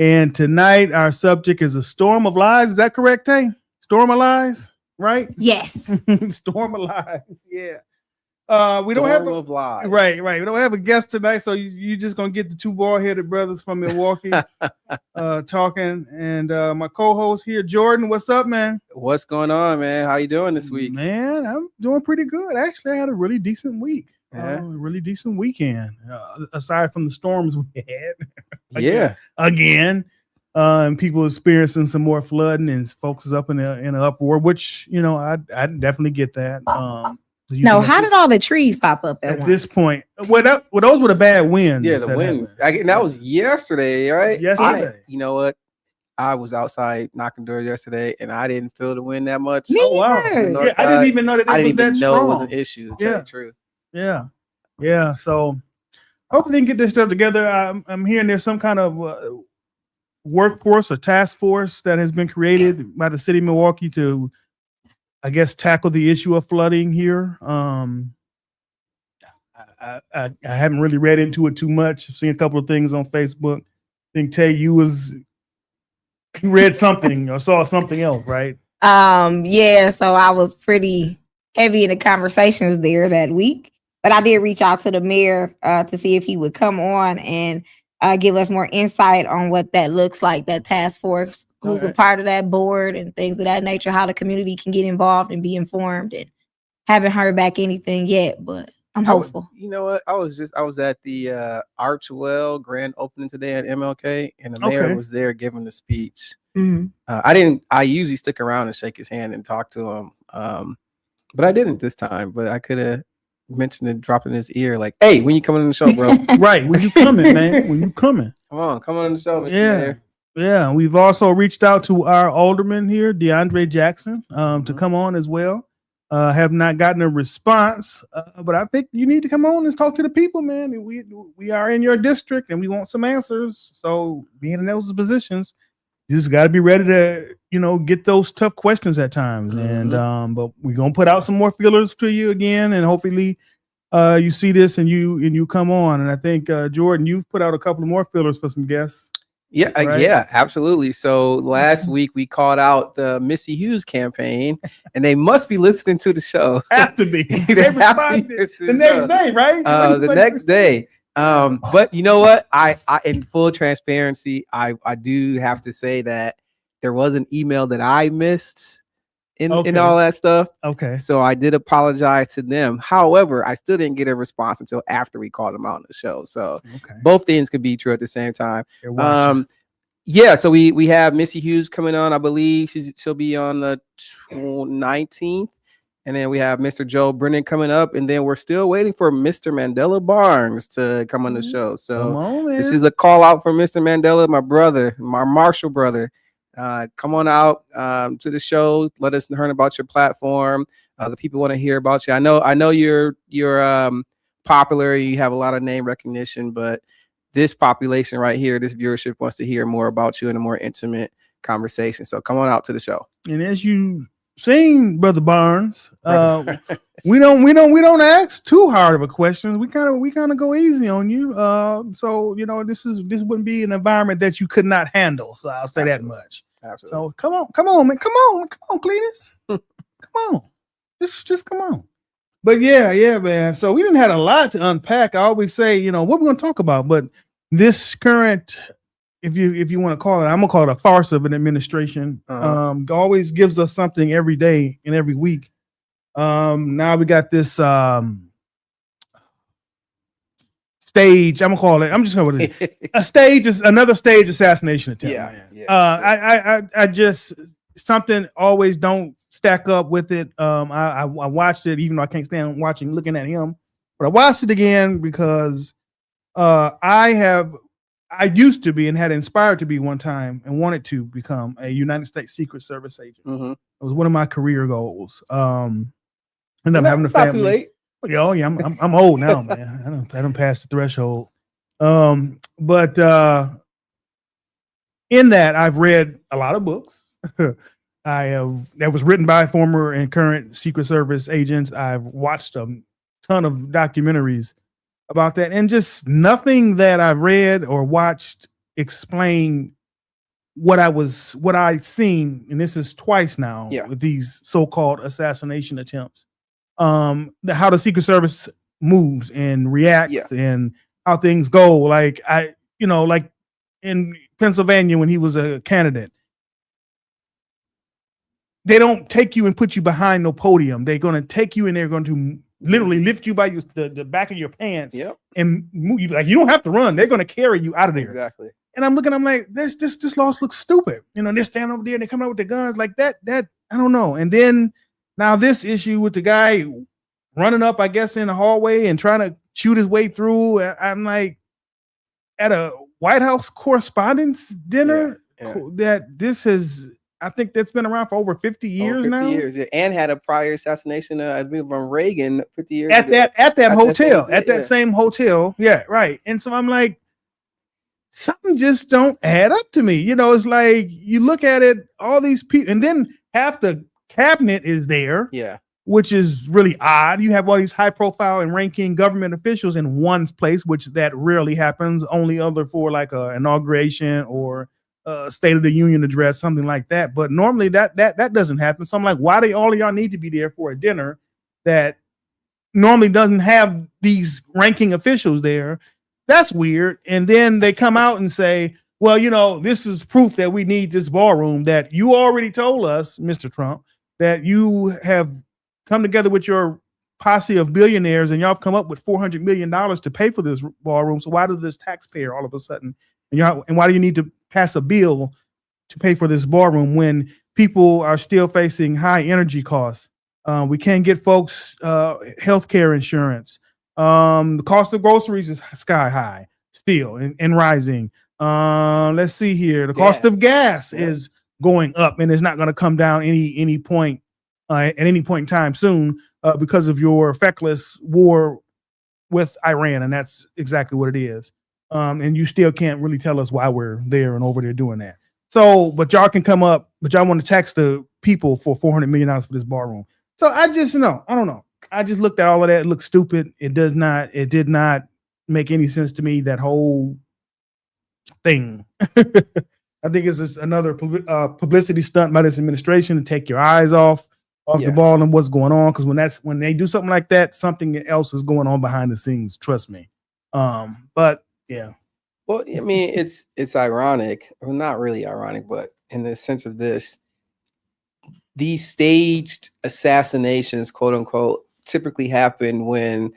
And tonight, our subject is a storm of lies. Is that correct, Tay? Storm of lies, right? Yes. Storm of lies. Yeah. We Storm don't have of lies. Right. We don't have a guest tonight, so you just gonna get the two bald-headed brothers from Milwaukee talking. And my co-host here, Jordan. What's up, man? What's going on, man? How you doing this week? Man, I'm doing pretty good. Actually, I had a really decent week. Yeah. Really decent weekend. Aside from the storms we had. Again. And people experiencing some more flooding, and folks is up in an uproar, which I definitely get that. No, how did all the trees pop up at this point? Well, those were the bad winds. Yeah, the wind. That was yesterday, right? Yesterday. You know what? I was outside knocking doors yesterday, and I didn't feel the wind that much. Me wow! Yeah, I didn't even know that it was that strong. It was an issue. To tell you the truth. Yeah. So hopefully they can get this stuff together. I'm hearing there's some kind of workforce or task force that has been created by the city of Milwaukee to, I guess, tackle the issue of flooding here. I haven't really read into it too much. I've seen a couple of things on Facebook. I think Tay, you read something or saw something else, right? Yeah, so I was pretty heavy in the conversations there that week, but I did reach out to the mayor to see if he would come on and give us more insight on what that looks like, that task force, who's a part of that board and things of that nature, how the community can get involved and be informed. And haven't heard back anything yet, but I'm hopeful. You know what? I was at the Archwell grand opening today at MLK, and the mayor was there giving the speech. Mm-hmm. I usually stick around and shake his hand and talk to him, but I didn't this time. But I could have mentioned it, dropped in his ear, like, "Hey, when you coming on the show, bro?" Right, when you coming, man? When you coming? Come on the show, Mr. Yeah. Mayor. Yeah, we've also reached out to our alderman here, DeAndre Jackson, to come on as well. Have not gotten a response, but I think you need to come on and talk to the people, man. We are in your district and we want some answers. So being in those positions, you just got to be ready to, get those tough questions at times. Mm-hmm. And but we're gonna put out some more feelers to you again, and hopefully you see this and you come on. And I think Jordan, you've put out a couple of more feelers for some guests. Yeah, right? Yeah, absolutely. So last week we called out the Missy Hughes campaign, and they must be listening to the show. Have to be. They responded the next day, right? The next day. But you know what? I in full transparency, I do have to say that there was an email that I missed in all that stuff. Okay. So I did apologize to them. However, I still didn't get a response until after we called them out on the show. So both things could be true at the same time. Yeah, so we have Missy Hughes coming on. I believe she'll be on the 19th. And then we have Mr. Joe Brennan coming up. And then we're still waiting for Mr. Mandela Barnes to come on the show. So this is a call out for Mr. Mandela, my brother, my Marshall brother. Come on out to the show. Let us learn about your platform. The people want to hear about you. I know you're popular. You have a lot of name recognition, but this population right here, this viewership wants to hear more about you in a more intimate conversation. So come on out to the show. And as you seen, Brother Barnes, we don't ask too hard of a question. We kind of go easy on you. So this wouldn't be an environment that you could not handle. So I'll say that much. Absolutely. So come on, man. Come on, Cletus. Come on. Just come on. But yeah, man. So we didn't have a lot to unpack. I always say, what we're gonna talk about, but this current, if you want to call it, I'm gonna call it a farce of an administration. Always gives us something every day and every week. Now we got this stage. I'm just gonna call it a stage. Is another stage assassination attempt. I just something always don't stack up with it. I watched it, even though I can't stand looking at him, but I watched it again because I used to be and had inspired to be one time and wanted to become a United States Secret Service agent. Mm-hmm. It was one of my career goals. And I'm Not- having a it's not too family. late. Oh yeah, I'm old now, man. I don't pass the threshold. But in that I've read a lot of books. That was written by former and current Secret Service agents. I've watched a ton of documentaries about that, and just nothing that I've read or watched explain what I've seen, and this is twice now with these so-called assassination attempts. How the Secret Service moves and reacts and how things go. Like like in Pennsylvania when he was a candidate, they don't take you and put you behind no podium. They're going to take you and they're going to literally lift you by the back of your pants and move you. Like, you don't have to run. They're going to carry you out of there. Exactly. And I'm like, this loss looks stupid. They're standing over there and they come out with the guns like that. I don't know. And then now this issue with the guy running up, I guess, in the hallway and trying to shoot his way through. I'm like, at a White House Correspondents' Dinner, that this has, I think that's been around for over 50 years now. 50 years, and had a prior assassination, I believe, from Reagan 50 years at ago. that hotel, that same hotel. Yeah, right. And so I'm like, something just don't add up to me. It's like you look at it, all these people, and then half the cabinet is there. Yeah. Which is really odd. You have all these high profile and ranking government officials in one place, which that rarely happens, only other for like a inauguration or a State of the Union address, something like that. But normally that doesn't happen. So I'm like, why do all of y'all need to be there for a dinner that normally doesn't have these ranking officials there? That's weird. And then they come out and say, well, this is proof that we need this ballroom that you already told us, Mr. Trump, that you have come together with your posse of billionaires and y'all have come up with $400 million to pay for this ballroom. So why does this taxpayer all of a sudden, and why do you need to pass a bill to pay for this ballroom when people are still facing high energy costs? We can't get folks healthcare insurance. The cost of groceries is sky high still and rising. Let's see here. The cost of gas is going up and it's not going to come down any point at any point in time soon because of your feckless war with Iran. And that's exactly what it is. And you still can't really tell us why we're there and over there doing that. So, but y'all can come up, but y'all want to tax the people for $400 million for this ballroom. So I don't know. I just looked at all of that. It looks stupid. It did not make any sense to me, that whole thing. I think it's just another publicity stunt by this administration to take your eyes off the ball and what's going on. Because when they do something like that, something else is going on behind the scenes. Trust me. But yeah. Well, I mean, it's ironic, or not really ironic, but in the sense of this, these staged assassinations, quote unquote, typically happen when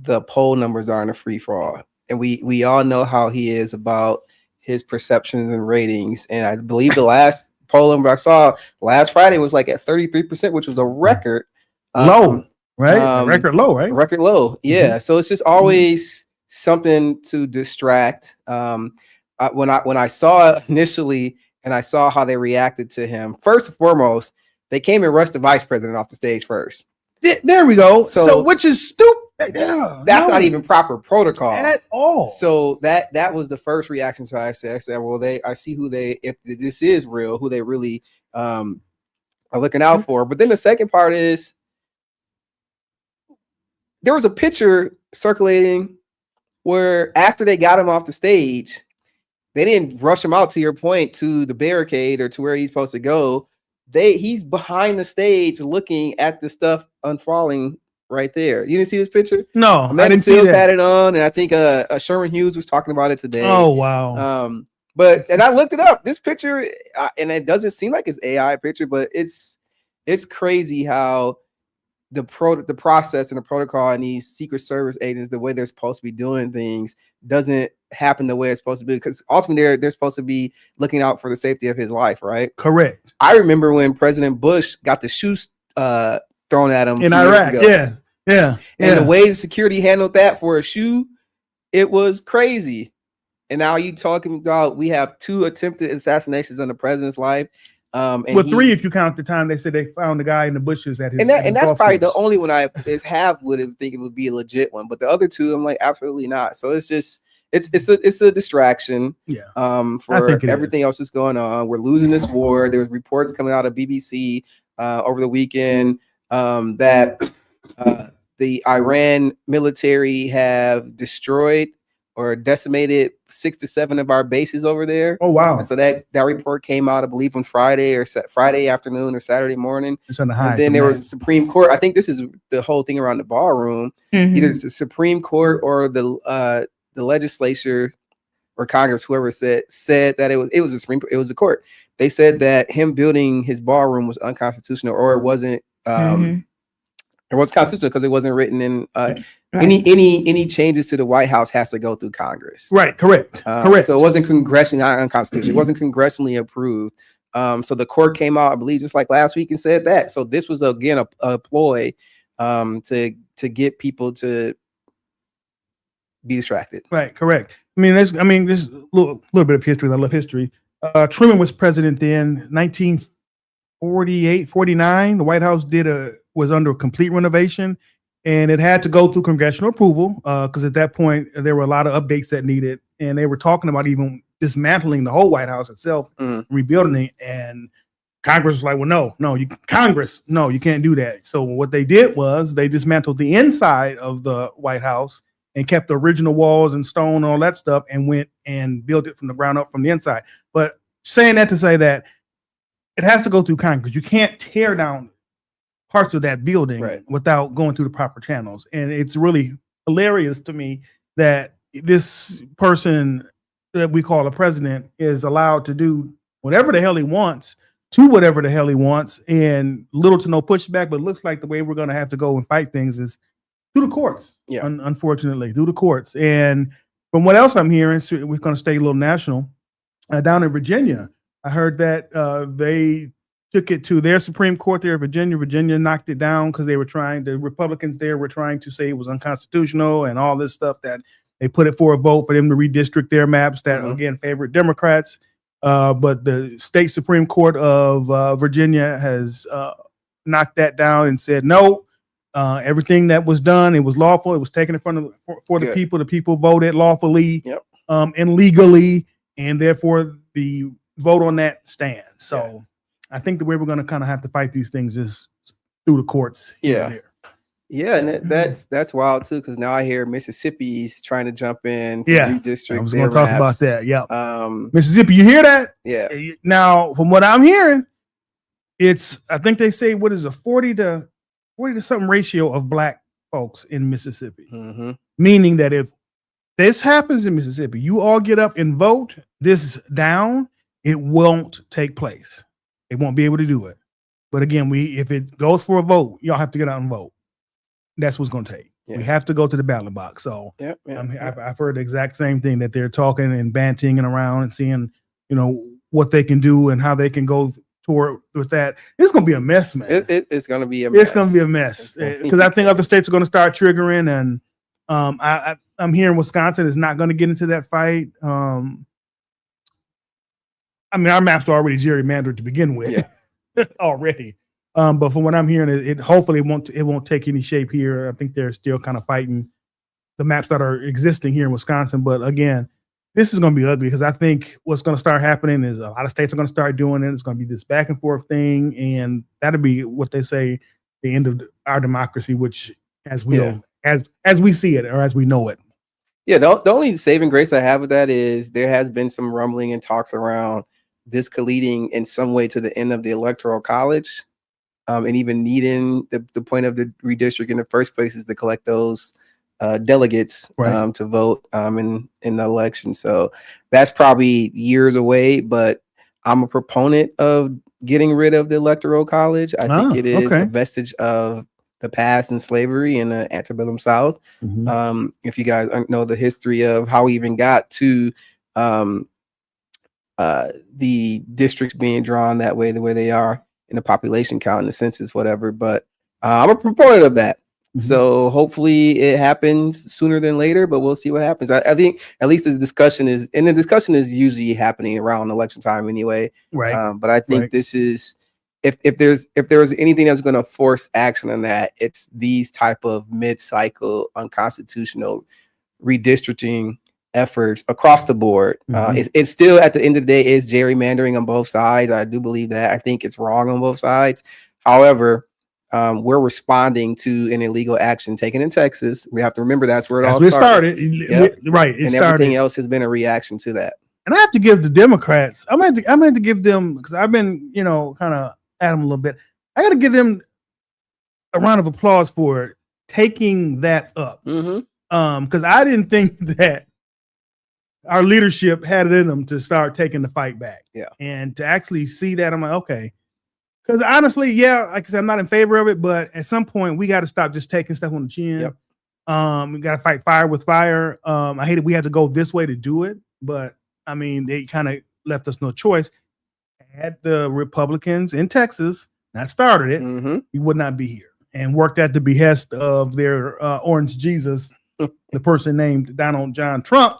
the poll numbers are in a free for all. And we all know how he is about his perceptions and ratings. And I believe the last poll number I saw last Friday was like at 33%, which was a record low, right? Record low, right? Record low. Yeah. Mm-hmm. So it's just always something to distract. When I saw it initially and I saw how they reacted to him, first and foremost, they came and rushed the vice president off the stage first. There we go. So which is stupid. That's not even proper protocol at all. So that was the first reaction. So I said, well, I see if this is real, who they really are looking out for. But then the second part is there was a picture circulating where after they got him off the stage, they didn't rush him out, to your point, to the barricade or to where he's supposed to go. He's behind the stage looking at the stuff unfurling right there. You didn't see this picture? No, I didn't see that. Had it on, and I think Sherman Hughes was talking about it today. Oh wow! And I looked it up. This picture, and it doesn't seem like it's AI picture, but it's crazy how the process and the protocol and these Secret Service agents, the way they're supposed to be doing things, doesn't happen the way it's supposed to be, because ultimately they're supposed to be looking out for the safety of his life, right? Correct. I remember when President Bush got the shoes thrown at him in Iraq. Yeah. And the way the security handled that for a shoe, It was crazy. And now you talking about we have 2 attempted assassinations on the president's life. And 3 if you count the time they said they found the guy in the bushes at his. And that's probably the only one I would think it would be a legit one, but the other 2 I'm like absolutely not. So it's just it's a distraction. Yeah. For everything else that's going on. We're losing this war. There's reports coming out of BBC over the weekend that the Iran military have destroyed or decimated 6 to 7 of our bases over there. Oh wow! And so that report came out, I believe, on Friday afternoon or Saturday morning. And then there was a Supreme Court. I think this is the whole thing around the ballroom. Mm-hmm. Either it's the Supreme Court or the legislature or Congress, whoever said that it was the court. They said that him building his ballroom was unconstitutional, or it wasn't. It was constitutional because it wasn't written in. Any changes to the White House has to go through Congress. Right. Correct. Correct. So it wasn't congressionally unconstitutional. It wasn't congressionally approved. So the court came out, I believe, just like last week and said that. So this was again a ploy to get people to be distracted. Right. Correct. This is a little bit of history. I love history. Truman was president then, 1948, 49. The White House was under a complete renovation, and it had to go through congressional approval because at that point there were a lot of updates that needed, and they were talking about even dismantling the whole White House itself, rebuilding it. And Congress was like, well, no, you can't do that. So what they did was they dismantled the inside of the White House and kept the original walls and stone and all that stuff and went and built it from the ground up from the inside. But saying that to say that it has to go through Congress. You can't tear down parts of that building without going through the proper channels. And it's really hilarious to me that this person that we call a president is allowed to do whatever the hell he wants to whatever the hell he wants, and little to no pushback. But it looks like the way we're going to have to go and fight things is through the courts. Yeah, unfortunately, through the courts. And from what else I'm hearing, so we're going to stay a little national. Down in Virginia, I heard that they took it to their Supreme Court there in Virginia. Virginia knocked it down because the Republicans there were trying to say it was unconstitutional and all this stuff, that they put it for a vote for them to redistrict their maps that, again, favored Democrats. But the state Supreme Court of Virginia has knocked that down and said, no, everything that was done, it was lawful. It was taken in front of for the people. The people voted lawfully and legally, and therefore the vote on that stands. So I think the way we're going to kind of have to fight these things is through the courts. Yeah, and that's wild too, because now I hear Mississippi's trying to jump in to redistrict. I was going to talk about that. Yeah, Mississippi, you hear that? Yeah. Now, from what I'm hearing, I think they say what is a 40 to something ratio of black folks in Mississippi, meaning that if this happens in Mississippi, you all get up and vote this down, it won't take place. They won't be able to do it. But again, if it goes for a vote, y'all have to get out and vote. That's what's going to take. Yeah. We have to go to the ballot box. So I've heard the exact same thing, that they're talking and banting and around and seeing, what they can do and how they can go toward with that. It's going to be a mess, man. It's going to be a mess. It's going to be a mess because I think other states are going to start triggering, and I'm hearing Wisconsin is not going to get into that fight. Our maps are already gerrymandered to begin with, already. But from what I'm hearing, it hopefully won't take any shape here. I think they're still kind of fighting the maps that are existing here in Wisconsin. But again, this is going to be ugly, because I think what's going to start happening is a lot of states are going to start doing it. It's going to be this back and forth thing, and that'll be what they say the end of our democracy, which as we see it or as we know it. Yeah, the only saving grace I have with that is there has been some rumbling and talks around this colluding in some way to the end of the Electoral College, and even needing the point of the redistrict in the first place is to collect those delegates to vote in the election. So that's probably years away, but I'm a proponent of getting rid of the Electoral College. I think it is a vestige of the past and slavery in the antebellum South. If you guys know the history of how we even got to the districts being drawn that way, the way they are in the population count and the census, whatever. But I'm a proponent of that. So hopefully it happens sooner than later, but we'll see what happens. I think at least the discussion is usually happening around election time anyway. Right. But I think this is, if there's anything that's going to force action on that, it's these type of mid-cycle unconstitutional redistricting efforts across the board. It's still, at the end of the day, is gerrymandering on both sides. I do believe that. I think it's wrong on both sides. However, we're responding to an illegal action taken in Texas. We have to remember that's where it all started. Yep. Right. And everything else has been a reaction to that. And I have to give the Democrats, I'm going to have to give them, because I've been, kind of at them a little bit. I got to give them a round of applause for taking that up. Because I didn't think that our leadership had it in them to start taking the fight back. Yeah. And to actually see that, I'm like, okay. Because honestly, yeah, like I said, I'm not in favor of it, but at some point we got to stop just taking stuff on the chin. Yep. We got to fight fire with fire. I hate it. We had to go this way to do it, but I mean, they kind of left us no choice. Had the Republicans in Texas not started it, we would not be here, and worked at the behest of their Orange Jesus, the person named Donald John Trump.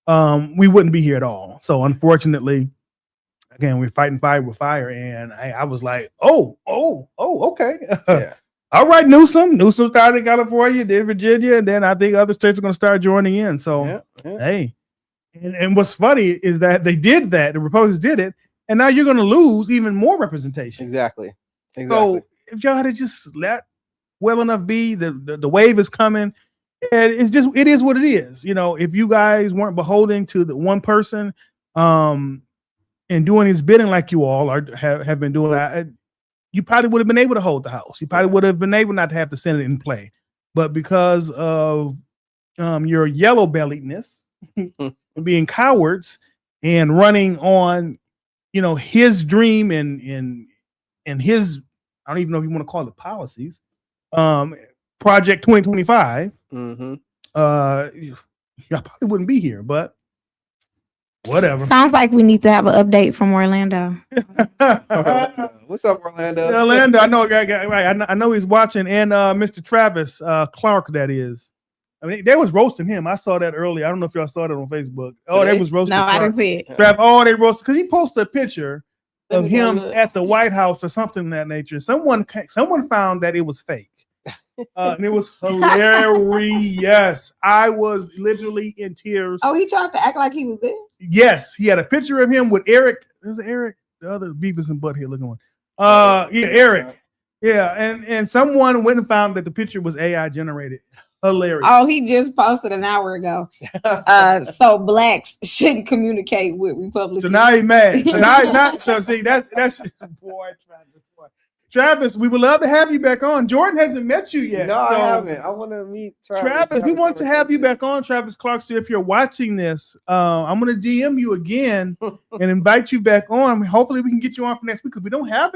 We wouldn't be here at all. So unfortunately, again, we're fighting fire with fire, and I was like, oh, okay. Yeah. All right, Newsom started in California, then Virginia, and then I think other states are going to start joining in. So, hey, and what's funny is that they did that, the Republicans did it, and now you're going to lose even more representation. Exactly. So if y'all had to just let well enough be, the wave is coming. And it is what it is. If you guys weren't beholden to the one person, and doing his bidding like you all have been doing, you probably would have been able to hold the House. You probably would have been able not to have the Senate in play. But because of your yellow belliedness and being cowards and running on, his dream and his, I don't even know if you want to call it policies, Project 2025, y'all probably wouldn't be here, but whatever. Sounds like we need to have an update from Orlando. What's up, Orlando? Orlando, I know, right? I know he's watching, and Mr. Travis Clark, that is. I mean, they was roasting him. I saw that earlier. I don't know if y'all saw that on Facebook. Oh, they was roasting. No, Clark. I didn't see it. They roasted because he posted a picture of him at the White House or something of that nature. Someone found that it was fake. And it was hilarious. I was literally in tears. Oh, he tried to act like he was there? Yes, he had a picture of him with Eric. Is it Eric? The other Beavis and Butthead looking one. Eric. Yeah, and someone went and found that the picture was AI generated. Hilarious. Oh, he just posted an hour ago. So blacks shouldn't communicate with Republicans. So now he's mad. So now he's not. So see, that's boy, Travis, we would love to have you back on. Jordan hasn't met you yet. No, I haven't. I want to meet Travis. We want to have you back on, Travis Clark. So if you're watching this, I'm going to DM you again and invite you back on. Hopefully we can get you on for next week because we don't have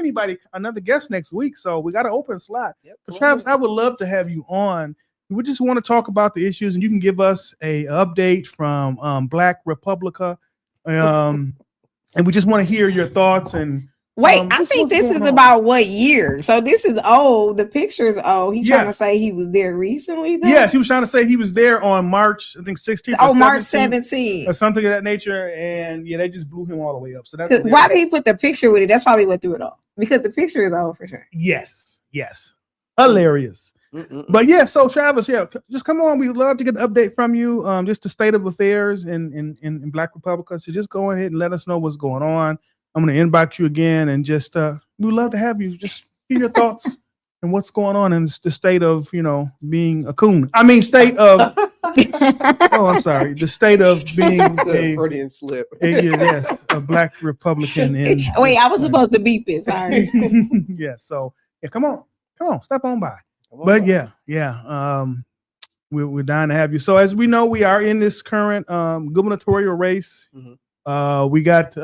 another guest next week. So we got an open slot. Yep, so Travis, I would love to have you on. We just want to talk about the issues, and you can give us a update from Black Republica. And we just want to hear your thoughts and wait, I think this is about what year? So this is old. The picture is old. He trying to say he was there recently, though? Yes, he was trying to say he was there on March, I think 16th. Oh, March 17th. Or something of that nature. And yeah, they just blew him all the way up. So that's why did he put the picture with it? That's probably what threw it off. Because the picture is old for sure. Yes. Hilarious. But yeah, so Travis, just come on. We'd love to get an update from you. Just the state of affairs in Black Republica. So just go ahead and let us know what's going on. I'm going to inbox you again and just we'd love to have you just hear your thoughts and what's going on in the state of, being a coon. I mean, state of, I'm sorry, the state of being a Freudian slip. A Black Republican. Wait, I was supposed to beep it. Sorry. Yes. So come on, step on by. But we're dying to have you. So as we know, we are in this current gubernatorial race. We got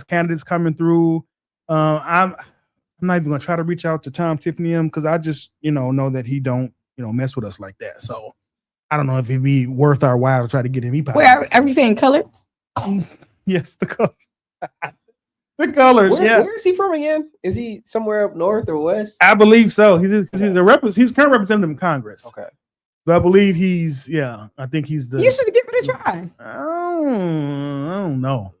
candidates coming through. I'm not even gonna try to reach out to Tom Tiffany because I just know that he don't mess with us like that. So I don't know if it'd be worth our while to try to get him. Wait, are we saying colors? Yes, the color. The colors, Where is he from again? Is he somewhere up north or west? I believe so. He's a he's current representative in Congress. Okay. But I believe I think he's the. You should give it a try. I don't know.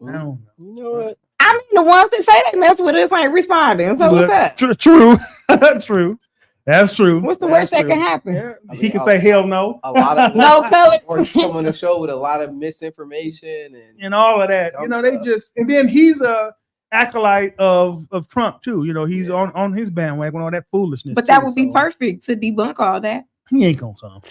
You know what? I mean, the ones that say they mess with us ain't responding. So what's that? True. True. That's true. What's the worst that can happen? Yeah. He can say hell no. A lot of No color. or he's come on the show with a lot of misinformation and all of that. They just and then he's a acolyte of Trump too. He's on his bandwagon, all that foolishness. But that would be perfect to debunk all that. He ain't gonna come.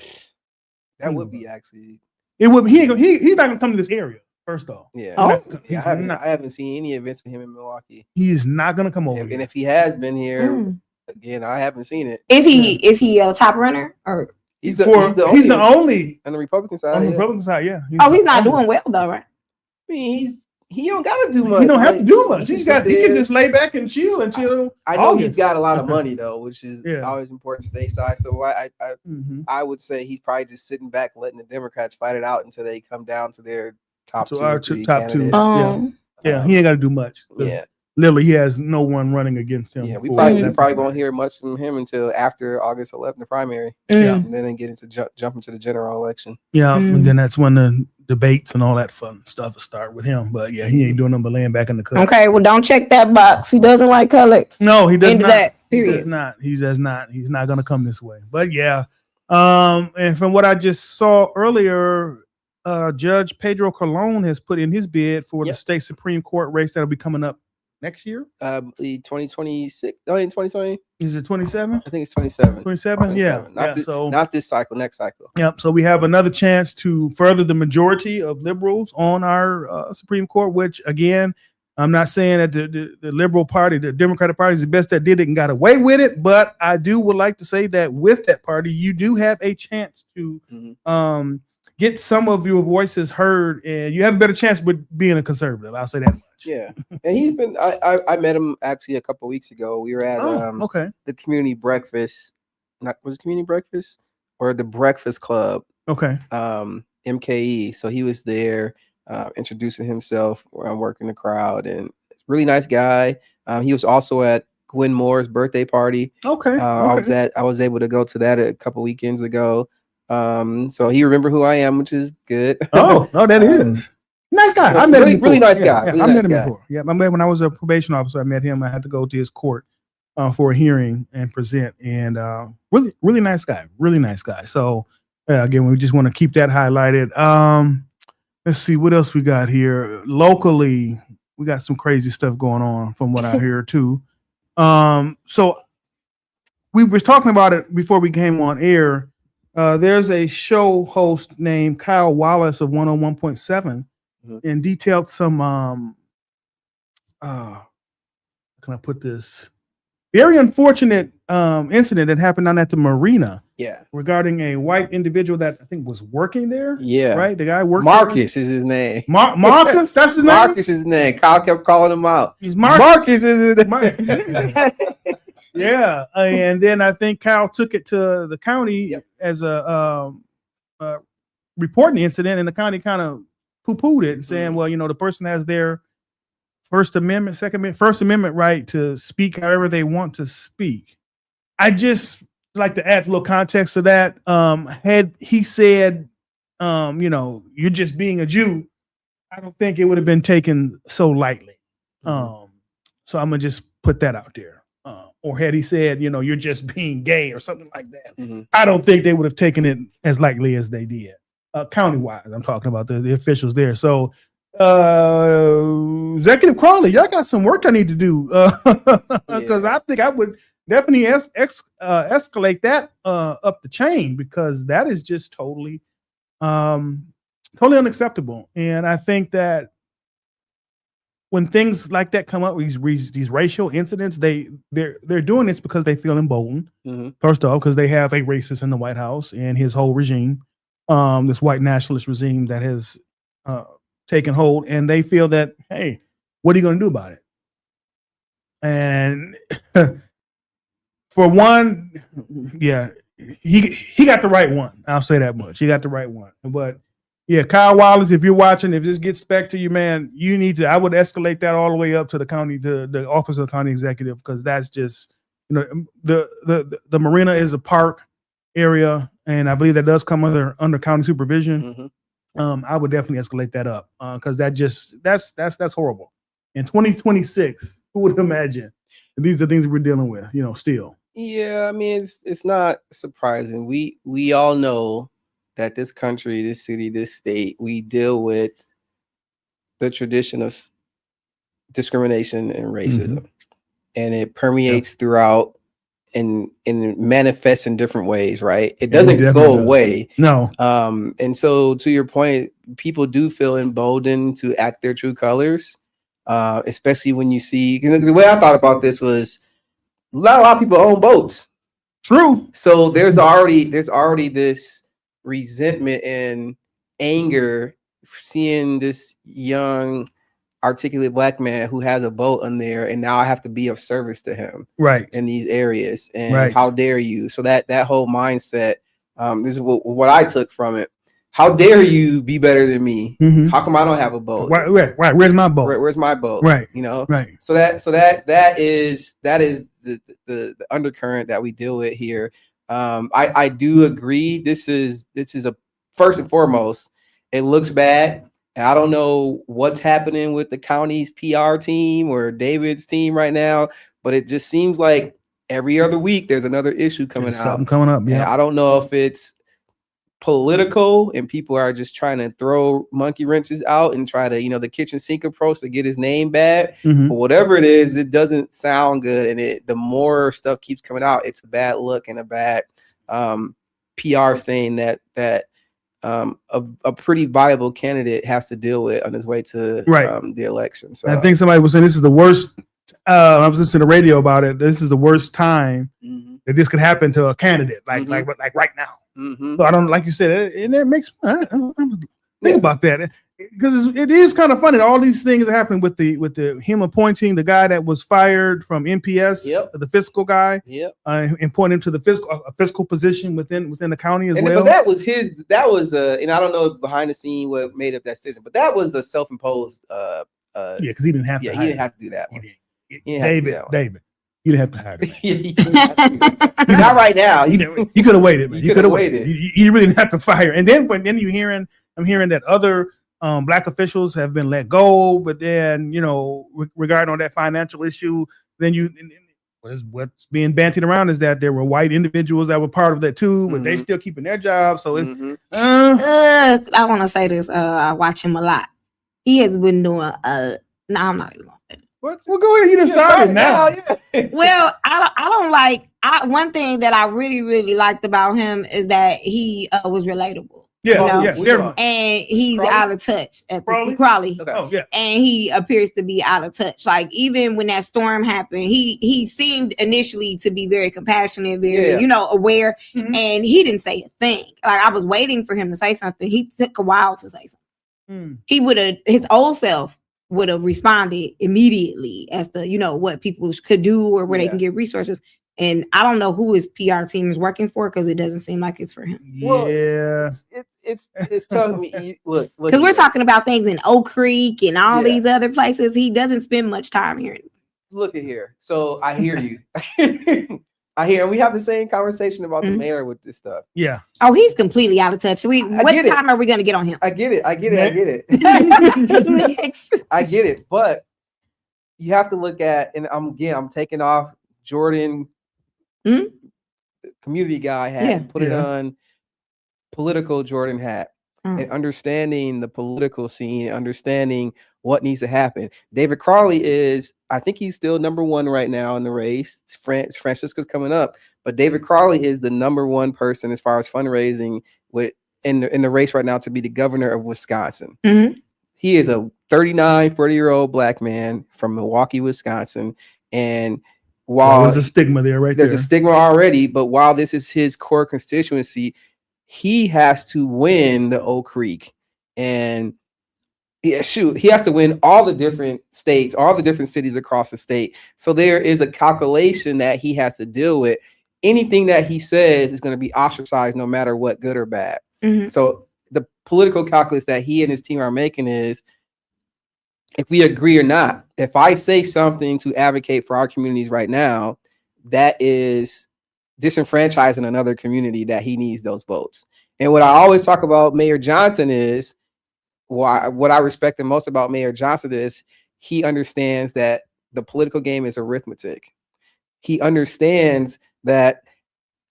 That would be actually. It would. He's not gonna come to this area. First off, yeah. Oh. I haven't seen any events for him in Milwaukee. He's not gonna come over. And if he has been here, again, I haven't seen it. Is he a top runner or? He's the only on the Republican side. On the Republican side, yeah. He's not doing well though, right? I mean, he don't gotta do much. He don't have to do much. He can just lay back and chill until. I know he's got a lot of money though, which is always important stateside. So I would say he's probably just sitting back, letting the Democrats fight it out until they come down to their top two. Yeah, he ain't got to do much. Yeah, literally, he has no one running against him. Yeah, we probably won't hear much from him until after August 11th, the primary. Yeah, and then get into jump into the general election. Yeah, and then that's when the debates and all that fun stuff will start with him. But yeah, he ain't doing nothing but laying back in the cut. Okay, well, don't check that box. He doesn't like colors. No, he does Into not. That, period. He does not. He does not. He's not going to come this way. But yeah, and from what I just saw earlier. Judge Pedro Colon has put in his bid for the state Supreme Court race that'll be coming up next year. 2026. Oh, in 2020. Is it 27? I think it's 27. 27. Yeah. Not this cycle. Next cycle. Yep. So we have another chance to further the majority of liberals on our Supreme Court. Which again, I'm not saying that the Liberal Party, the Democratic Party, is the best that did it and got away with it, but I would like to say that with that party, you do have a chance to get some of your voices heard, and you have a better chance with being a conservative. I'll say that much. Yeah, and he's been. I met him actually a couple of weeks ago. We were at the community breakfast. Was it community breakfast or the Breakfast Club? Okay. MKE. So he was there, introducing himself. Where I'm working the crowd, and really nice guy. He was also at Gwen Moore's birthday party. Okay. I was able to go to that a couple weekends ago. So he remembered who I am, which is good. That is nice guy. I met him. Really nice guy. I met him before. Yeah, I met when I was a probation officer. I met him. I had to go to his court for a hearing and present. And really nice guy. Really nice guy. So again, we just want to keep that highlighted. Let's see what else we got here. Locally, we got some crazy stuff going on from what I hear too. So we were talking about it before we came on air. There's a show host named Kyle Wallace of 101.7 and detailed some, how can I put this? Very unfortunate incident that happened down at the marina. Yeah. Regarding a white individual that I think was working there. Yeah. Right? The guy working Marcus is his name. Marcus? That's his name? Marcus is his name. Kyle kept calling him out. He's Marcus is his name. Yeah, and then I think Kyle took it to the county as a reporting incident, and the county kind of poo-pooed it, saying, "Well, the person has their First Amendment right to speak however they want to speak." I just like to add a little context to that. Had he said, "You're just being a Jew," I don't think it would have been taken so lightly. So I'm gonna just put that out there. Or had he said, you're just being gay or something like that, I don't think they would have taken it as lightly as they did. County-wise, I'm talking about the officials there. So, Executive Crawley, y'all got some work I need to do because I think I would definitely escalate that up the chain because that is just totally unacceptable. And I think that when things like that come up, these racial incidents, they're doing this because they feel emboldened. First off, because they have a racist in the White House and his whole regime, this white nationalist regime that has taken hold, and they feel that, hey, what are you going to do about it? And for one, yeah, he got the right one. I'll say that much. He got the right one, but Yeah, Kyle Wallace, if you're watching, if this gets back to you, man, you need to. I would escalate that all the way up to the county, to the office of the county executive, because that's just, the marina is a park area, and I believe that does come under county supervision. Mm-hmm. I would definitely escalate that up because that's horrible. In 2026, who would imagine these are things we're dealing with? Still. Yeah, I mean, it's not surprising. We all know that this country, this city, this state, we deal with the tradition of discrimination and racism, and it permeates throughout and manifests in different ways, right? It doesn't go away. No. And so to your point, people do feel emboldened to act their true colors, especially when you see, the way I thought about this was a lot of people own boats. True. So there's already this resentment and anger seeing this young articulate black man who has a boat on there, and now I have to be of service to him in these areas, and how dare you? So that whole mindset, this is what I took from it. How dare you be better than me? How come I don't have a boat? Right. Where's my boat? Where's my boat? Right. Right. So that is the undercurrent that we deal with here. I do agree. This is a first and foremost, it looks bad. And I don't know what's happening with the county's PR team or David's team right now, but it just seems like every other week there's another issue coming out. Something coming up. Yeah. And I don't know if it's political and people are just trying to throw monkey wrenches out and try to, the kitchen sink approach to get his name bad. But whatever it is, it doesn't sound good. And the more stuff keeps coming out, it's a bad look and a bad PR stain that a pretty viable candidate has to deal with on his way to the election. So I think somebody was saying this is the worst. I was listening to the radio about it. This is the worst time that this could happen to a candidate, like right now. So I don't, like you said, and it makes think about that, because it is kind of funny. All these things are happening with him appointing the guy that was fired from NPS, the fiscal guy, and pointing him to the fiscal position within the county as well. But that was and I don't know behind the scene what made up that decision, but that was a self-imposed. Because he didn't have to. He didn't have to do that one. David. You didn't have to hire him. Not right now. You could have waited, man. You could have waited. You really didn't have to fire. And then I'm hearing that other black officials have been let go, but then regarding on that financial issue, then what's being bantied around is that there were white individuals that were part of that too, but they still keeping their jobs. So I want to say this. I watch him a lot. He has been doing. No, I'm not even gonna say it. Well, go ahead. You done started now. Well, I don't like. One thing that I really, really liked about him is that he was relatable. And he's out of touch at the Crawley. Oh, yeah. And he appears to be out of touch. Like, even when that storm happened, he seemed initially to be very compassionate, very, aware, and he didn't say a thing. Like, I was waiting for him to say something. He took a while to say something. He his old self would have responded immediately as to, what people could do or where they can get resources. And I don't know who his PR team is working for, because it doesn't seem like it's for him. Yeah, it's tough. I mean, look, because we're talking about things in Oak Creek and all these other places. He doesn't spend much time here. Look at here. So I hear you. And we have the same conversation about the mayor with this stuff. Yeah. Oh, he's completely out of touch. What time are we going to get on him? I get it. I get it. But you have to look at, and I'm taking off Jordan community guy hat, put it on political Jordan hat, and understanding the political scene, understanding what needs to happen. David Crawley I think he's still number one right now in the race. Francisco's coming up, but David Crawley is the number one person as far as fundraising in the race right now to be the governor of Wisconsin. He is a 40-year-old black man from Milwaukee, Wisconsin, and while there's a stigma there's a stigma already, but while this is his core constituency, he has to win the Oak Creek, and he has to win all the different states, all the different cities across the state. So there is a calculation that he has to deal with. Anything that he says is going to be ostracized, no matter what, good or bad. So the political calculus that he and his team are making is, if we agree or not, if I say something to advocate for our communities right now, that is disenfranchising another community that he needs those votes. And what I always talk about Mayor Johnson is, what I respect the most about Mayor Johnson is he understands that the political game is arithmetic. He understands that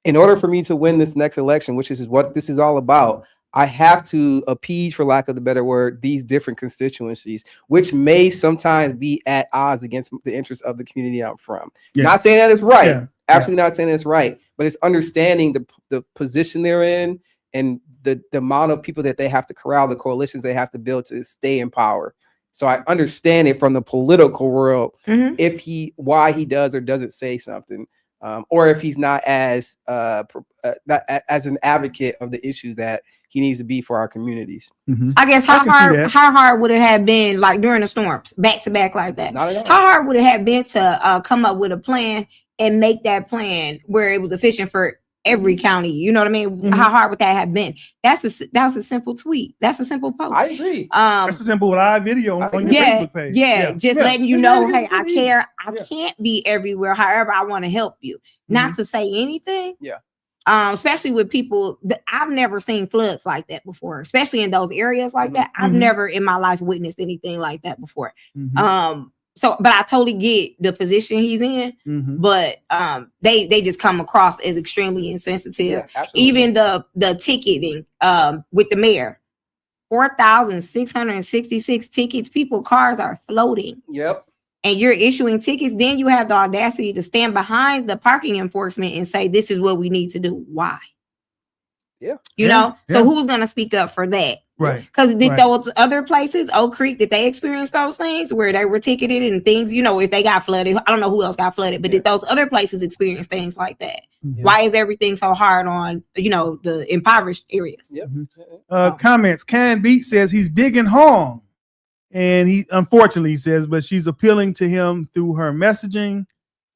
in order for me to win this next election, which is what this is all about, I have to appease, for lack of the better word, these different constituencies, which may sometimes be at odds against the interests of the community I'm from. Yeah. Not saying that it's right. Yeah. Absolutely not saying it's right, but it's understanding the position they're in and the amount of people that they have to corral, the coalitions they have to build to stay in power. So I understand it from the political world, why he does or doesn't say something, or if he's not as an advocate of the issues that he needs to be for our communities. I guess how hard would it have been, like during the storms, back to back like that? Not at all. How hard would it have been to come up with a plan and make that plan where it was efficient for every county? You know what I mean? How hard would that have been? That was a simple tweet. That's a simple post. I agree. That's a simple live video on your Facebook page. Just letting you know, hey, I care. I can't be everywhere. However, I want to help you. Not to say anything. Yeah. Especially with people that I've never seen floods like that before, especially in those areas like that. I've never in my life witnessed anything like that before. But I totally get the position he's in, but they just come across as extremely insensitive. Yeah, even the ticketing with the mayor, 4,666 tickets. Cars are floating. Yep. And you're issuing tickets. Then you have the audacity to stand behind the parking enforcement and say, this is what we need to do. Why? Yeah. You know? So who's going to speak up for that? Right. Because those other places, Oak Creek, did they experience those things where they were ticketed and things, you know, if they got flooded? I don't know who else got flooded, but did those other places experience things like that? Yeah. Why is everything so hard on, you know, the impoverished areas? Yep. Comments. Can Beat says he's digging home. And he, unfortunately, he says, but she's appealing to him through her messaging.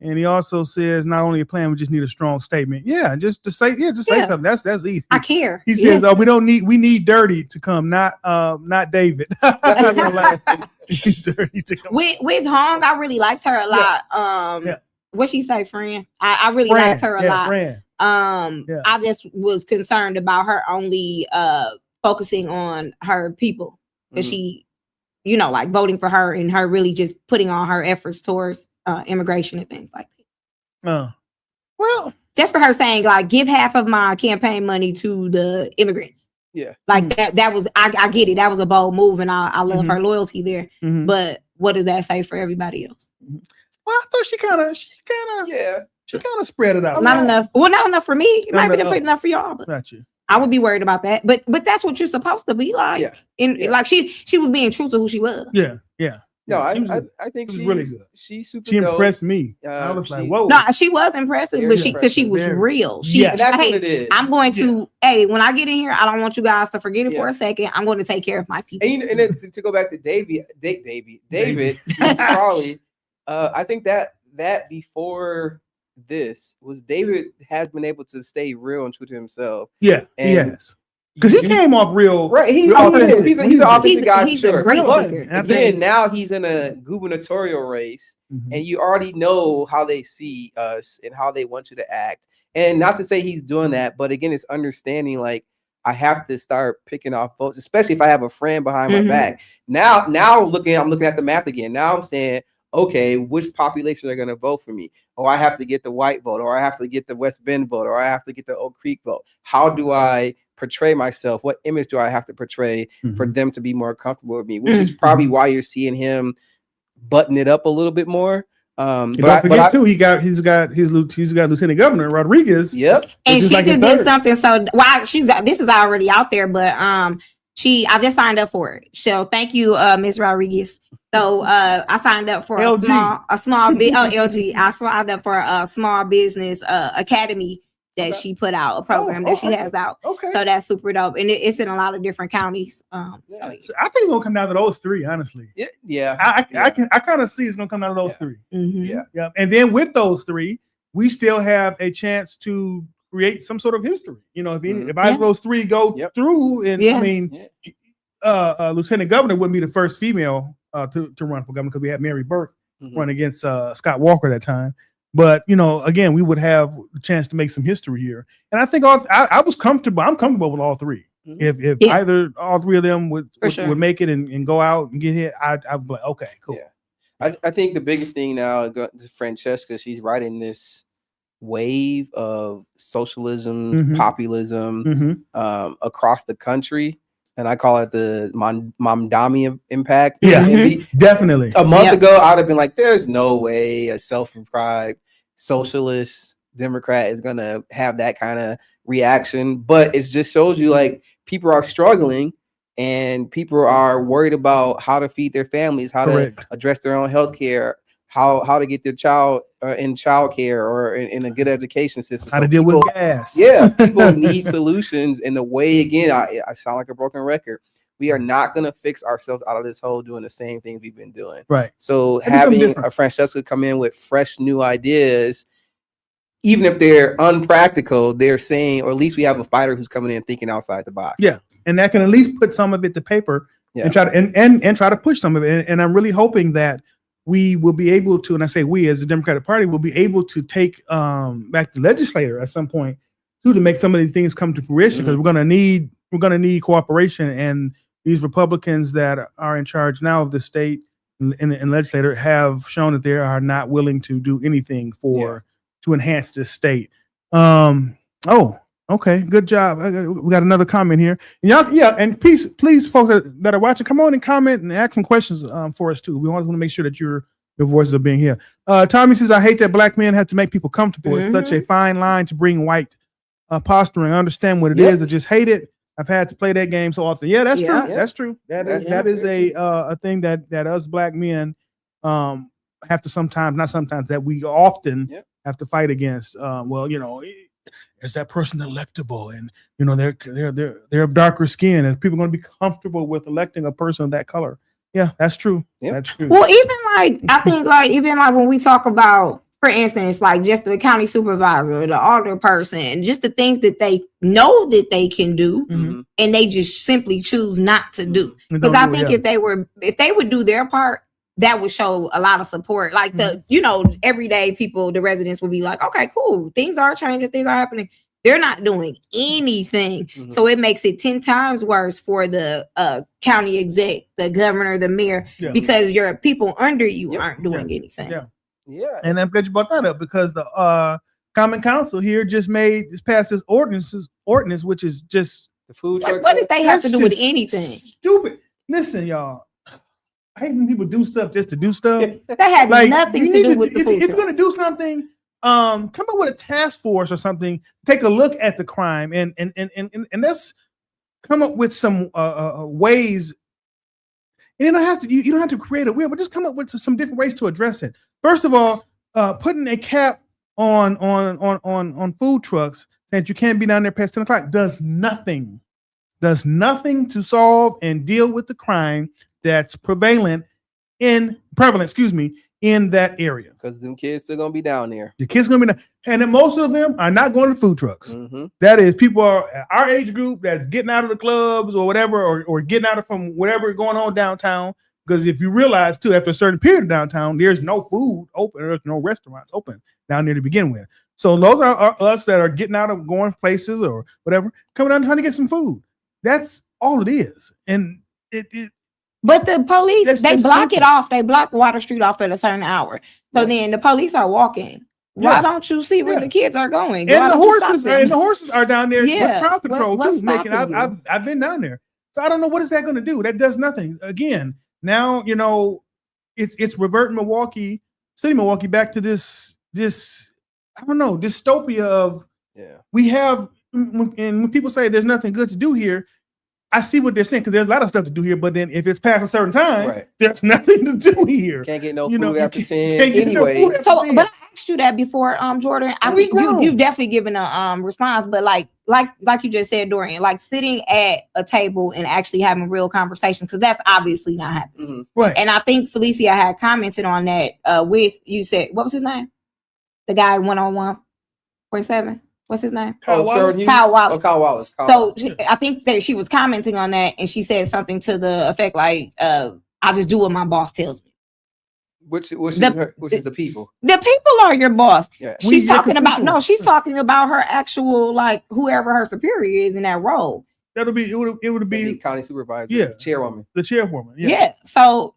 And he also says, not only a plan, we just need a strong statement. Yeah, just to say, say something. That's easy. I care. He says, we need Dirty to come, not David. Dirty to come. With Hong, I really liked her a lot. What she say, friend? I really liked her a lot. Friend. I just was concerned about her only focusing on her people, because she, you know, like voting for her and her really just putting all her efforts towards immigration and things like that. Well, just for her saying, like, give half of my campaign money to the immigrants. Yeah. Like that was, I get it. That was a bold move, and I love her loyalty there. But what does that say for everybody else? Well, I thought she kind of spread it out. Not enough. Well, not enough for me. It might be enough for y'all. But not you. I would be worried about that. But that's what you're supposed to be like. Like she was being true to who she was. Yeah. No, I think she's really good. She's super. She impressed me. I was like, whoa. No, she was impressive, but she was real. That's what it is. I'm going to. Hey, when I get in here, I don't want you guys to forget it for a second. I'm going to take care of my people. And then to go back to David Crawley, I think that before this was David has been able to stay real and true to himself. Yeah, and yes. Because he came off real, right? He's an authentic guy. He's a great speaker. Again, now he's in a gubernatorial race, and you already know how they see us and how they want you to act. And not to say he's doing that, but again, it's understanding, like, I have to start picking off votes, especially if I have a friend behind my back. Now I'm looking at the math again. Now I'm saying, okay, which population are going to vote for me? Or I have to get the white vote, or I have to get the West Bend vote, or I have to get the Oak Creek vote. How do I portray myself? What image do I have to portray for them to be more comfortable with me? Which is probably why you're seeing him button it up a little bit more. But he's got Lieutenant Governor Rodriguez. Yep. And she just did something. So this is already out there, but I just signed up for it. So thank you, Ms. Rodriguez. So I signed up for LG. a small LG. I signed up for a small business academy that she put out, a program that she has out. Okay. So that's super dope. And it's in a lot of different counties. So I think it's gonna come down to those three, honestly. Yeah. I kind of see it's gonna come down to those three. Yeah. And then with those three, we still have a chance to create some sort of history. You know, if Mhm. if either of those three go Yep. through, and Yeah. I mean, Lieutenant Governor wouldn't be the first female to run for governor because we had Mary Burke Mhm. run against Scott Walker at that time. But you know, again, we would have the chance to make some history here, and I think I was comfortable. I'm comfortable with all three. Mhm. If Yeah. either all three of them would sure. make it and go out and get hit, I'd be like, okay, cool. Yeah. I think the biggest thing now is Francesca. She's riding this wave of socialism, Mhm. populism Mhm. across the country, and I call it the Mamdani impact. Yeah. And Definitely. a month Yep. ago, I'd have been like, "There's no way a self-described socialist Democrat is gonna have that kind of reaction." But it just shows you like people are struggling. And people are worried about how to feed their families, how Correct. to address their own health care, how to get their child in child care or in a good education system. How So to deal people, with gas. yeah, people need solutions. And the way, again, I sound like a broken record. We are not going to fix ourselves out of this hole doing the same things we've been doing. Right. So That'd be something having different. a Francesca come in with fresh new ideas, even if they're unpractical, they're saying, or at least we have a fighter who's coming in thinking outside the box. Yeah. And that can at least put some of it to paper Yeah. and try to and try to push some of it. And I'm really hoping that we will be able to, and I say we as the Democratic Party will be able to take back the legislator at some point to make some of these things come to fruition, because we're gonna need cooperation. And these Republicans that are in charge now of the state and legislator have shown that they are not willing to do anything to enhance this state. Okay, good job. We got another comment here. And y'all, yeah, and please, folks that are watching, come on and comment and ask some questions for us too. We always want to make sure that your voices are being here. Tommy says, "I hate that black men have to make people comfortable. It's such a fine line to bring white posturing. I understand what it is. I just hate it. I've had to play that game so often." Yeah, that's true. That's true. That is a thing that us black men have to sometimes, not sometimes, that we often have to fight against. Well, you know, is that person electable? And you know, they're of darker skin, and people going to be comfortable with electing a person of that color. Yeah, that's true. That's true. Well, even like I think like even like when we talk about, for instance, like just the county supervisor, the alder person, just the things that they know that they can do, and they just simply choose not to do. Because I think if they would do their part, that would show a lot of support. Like the, you know, everyday people, the residents would be like, okay, cool. Things are changing. Things are happening. They're not doing anything. So it makes it 10 times worse for the county exec, the governor, the mayor, because your people under you aren't doing anything. Yeah. And I'm glad you brought that up, because the Common Council here just passed this ordinance, which is just the food like, truck. what did they have to do with anything? Stupid. Listen, y'all. I hate when people do stuff just to do stuff. That had like, nothing to do with the food. If you're going to do something, come up with a task force or something. Take a look at the crime and let's come up with some ways. And you don't have to create a wheel, but just come up with some different ways to address it. First of all, putting a cap on food trucks that you can't be down there past 10 o'clock does nothing to solve and deal with the crime that's prevalent in that area. Because them kids still gonna be down there. The kids gonna be down, and then most of them are not going to food trucks. That is, people are our age group that's getting out of the clubs or whatever, or getting out of from whatever going on downtown. Because if you realize too, after a certain period of downtown, there's no food open, there's no restaurants open down there to begin with. So those are us that are getting out of going places or whatever, coming down trying to get some food. That's all it is. And but the police, they block simple. it off. They block Water Street off at a certain hour. So then the police are walking. Why don't you see where the kids are going? And the horses are down there with crowd control too. I've been down there. So I don't know, what is that going to do? That does nothing. Again, now, you know, it's reverting city Milwaukee back to this I don't know, dystopia of we have, and when people say there's nothing good to do here, I see what they're saying, because there's a lot of stuff to do here, but then if it's past a certain time, there's nothing to do here. Can't get no food after 10 anyway. But I asked you that before, Jordan. I mean, you've definitely given a response, but like you just said, Dorian, like sitting at a table and actually having real conversations, because that's obviously not happening. Right. And I think Felicia had commented on that with, you said, what was his name? The guy 101.7? what's his name? Kyle Wallace. Kyle Wallace. Oh, Kyle Wallace. I think that she was commenting on that, and she said something to the effect like, "I just do what my boss tells me." Which is the people. The people are your boss. Yeah. She's talking about she's talking about her actual, like, whoever her superior is in that role. It would be county supervisor, yeah, the chairwoman. Yeah. So,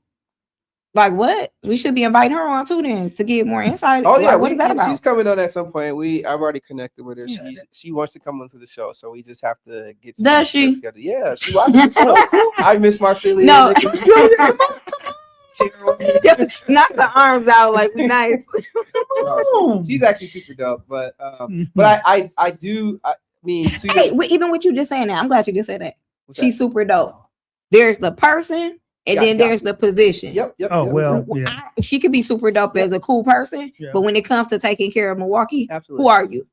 like, what? We should be inviting her on too then to get more insight. Oh yeah, what is that about? She's coming on at some point. I've already connected with her. Yeah. She wants to come onto the show, so we just have to get. Does she? Together. Yeah, she watches the show. Cool. I miss Marcelia. No. Knock the arms out like we nice. She's actually super dope, but I mean, even with you just saying that, I'm glad you just said that. She's super dope. There's the person, and then there's the position. Yep. Well, yeah. She could be super dope as a cool person, but when it comes to taking care of Milwaukee, who are you?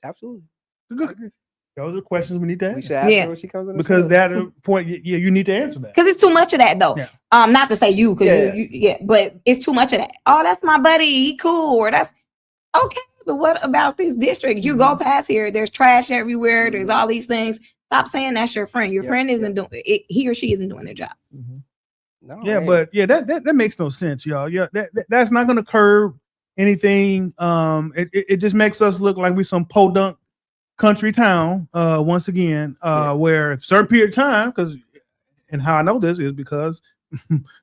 Absolutely. Those are questions we need to ask. We should ask her when she comes in. Because that point, you need to answer that. Because it's too much of that, though. Yeah. Not to say you, because but it's too much of that. Oh, that's my buddy. He cool. Or that's okay. But what about this district? You go past here. There's trash everywhere. There's all these things. Stop saying that's your friend. Your friend isn't doing it. He or she isn't doing their job. No, but that makes no sense, y'all. Yeah, that's not going to curb anything. It just makes us look like we're some podunk country town once again, where a certain period of time, and how I know this is because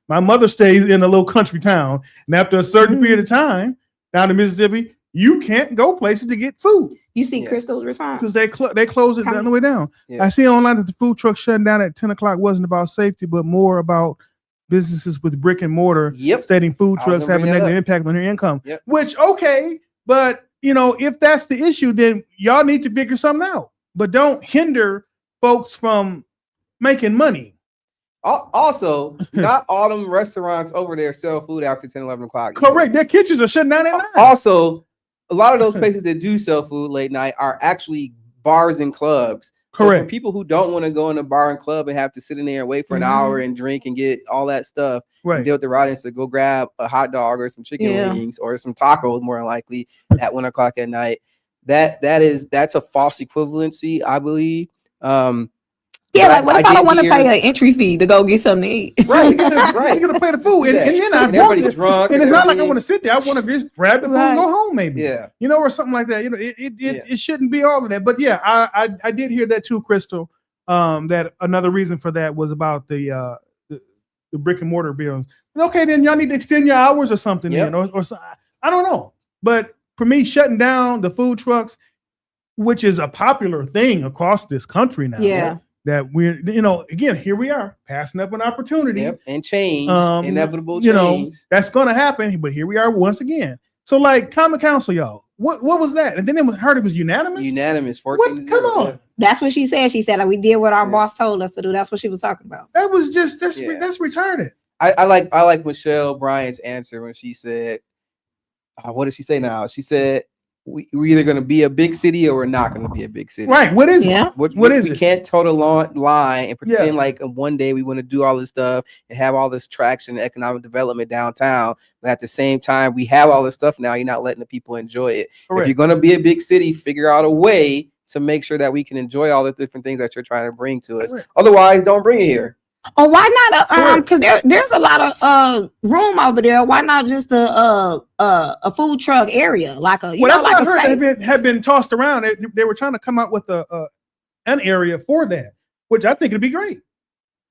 my mother stays in a little country town, and after a certain period of time down in Mississippi, you can't go places to get food. You see Crystal's response because they close it on the way down. I see online that the food truck shutting down at 10 o'clock wasn't about safety, but more about businesses with brick and mortar stating food trucks having a negative impact on their income. Which but if that's the issue, then y'all need to figure something out. But don't hinder folks from making money. Also, not all them restaurants over there sell food after 10, 11 o'clock. Correct. Their kitchens are shutting down at 9. Also, a lot of those places that do sell food late night are actually bars and clubs. Correct. So for people who don't want to go in a bar and club and have to sit in there and wait for an hour and drink and get all that stuff, and deal with the ridings to go grab a hot dog or some chicken wings or some tacos, more than likely at 1 o'clock at night. That's a false equivalency, I believe. Like what if I don't want to pay an entry fee to go get something to eat? Right. You're gonna pay the food, and then everybody's drunk, and it's not like I want to sit there. I want to just grab the food and go home, maybe. Or something like that. It shouldn't be all of that. But I did hear that too, Crystal. That another reason for that was about the brick and mortar bills. Okay, then y'all need to extend your hours or something. Or I don't know. But for me, shutting down the food trucks, which is a popular thing across this country now. That we're, again, here we are passing up an opportunity and change, inevitable change. That's going to happen. But here we are once again. So, like, Common Council, y'all, what was that? And then it was unanimous. Unanimous, 14. Come on. That's what she said. She said, like, we did what our boss told us to do. That's what she was talking about. That was just that's retarded. I like Michelle Bryant's answer when she said, what did she say now? She said, we're either going to be a big city or we're not going to be a big city. Right. What is it? What is it? We can't toe the line and pretend like one day we want to do all this stuff and have all this traction and economic development downtown. But at the same time, we have all this stuff now. You're not letting the people enjoy it. Correct. If you're going to be a big city, figure out a way to make sure that we can enjoy all the different things that you're trying to bring to us. Correct. Otherwise, don't bring it here. Oh, why not? Because there's a lot of room over there. Why not just a food truck area, like a that's what I heard have been tossed around. They were trying to come up with an area for that, which I think it'd be great.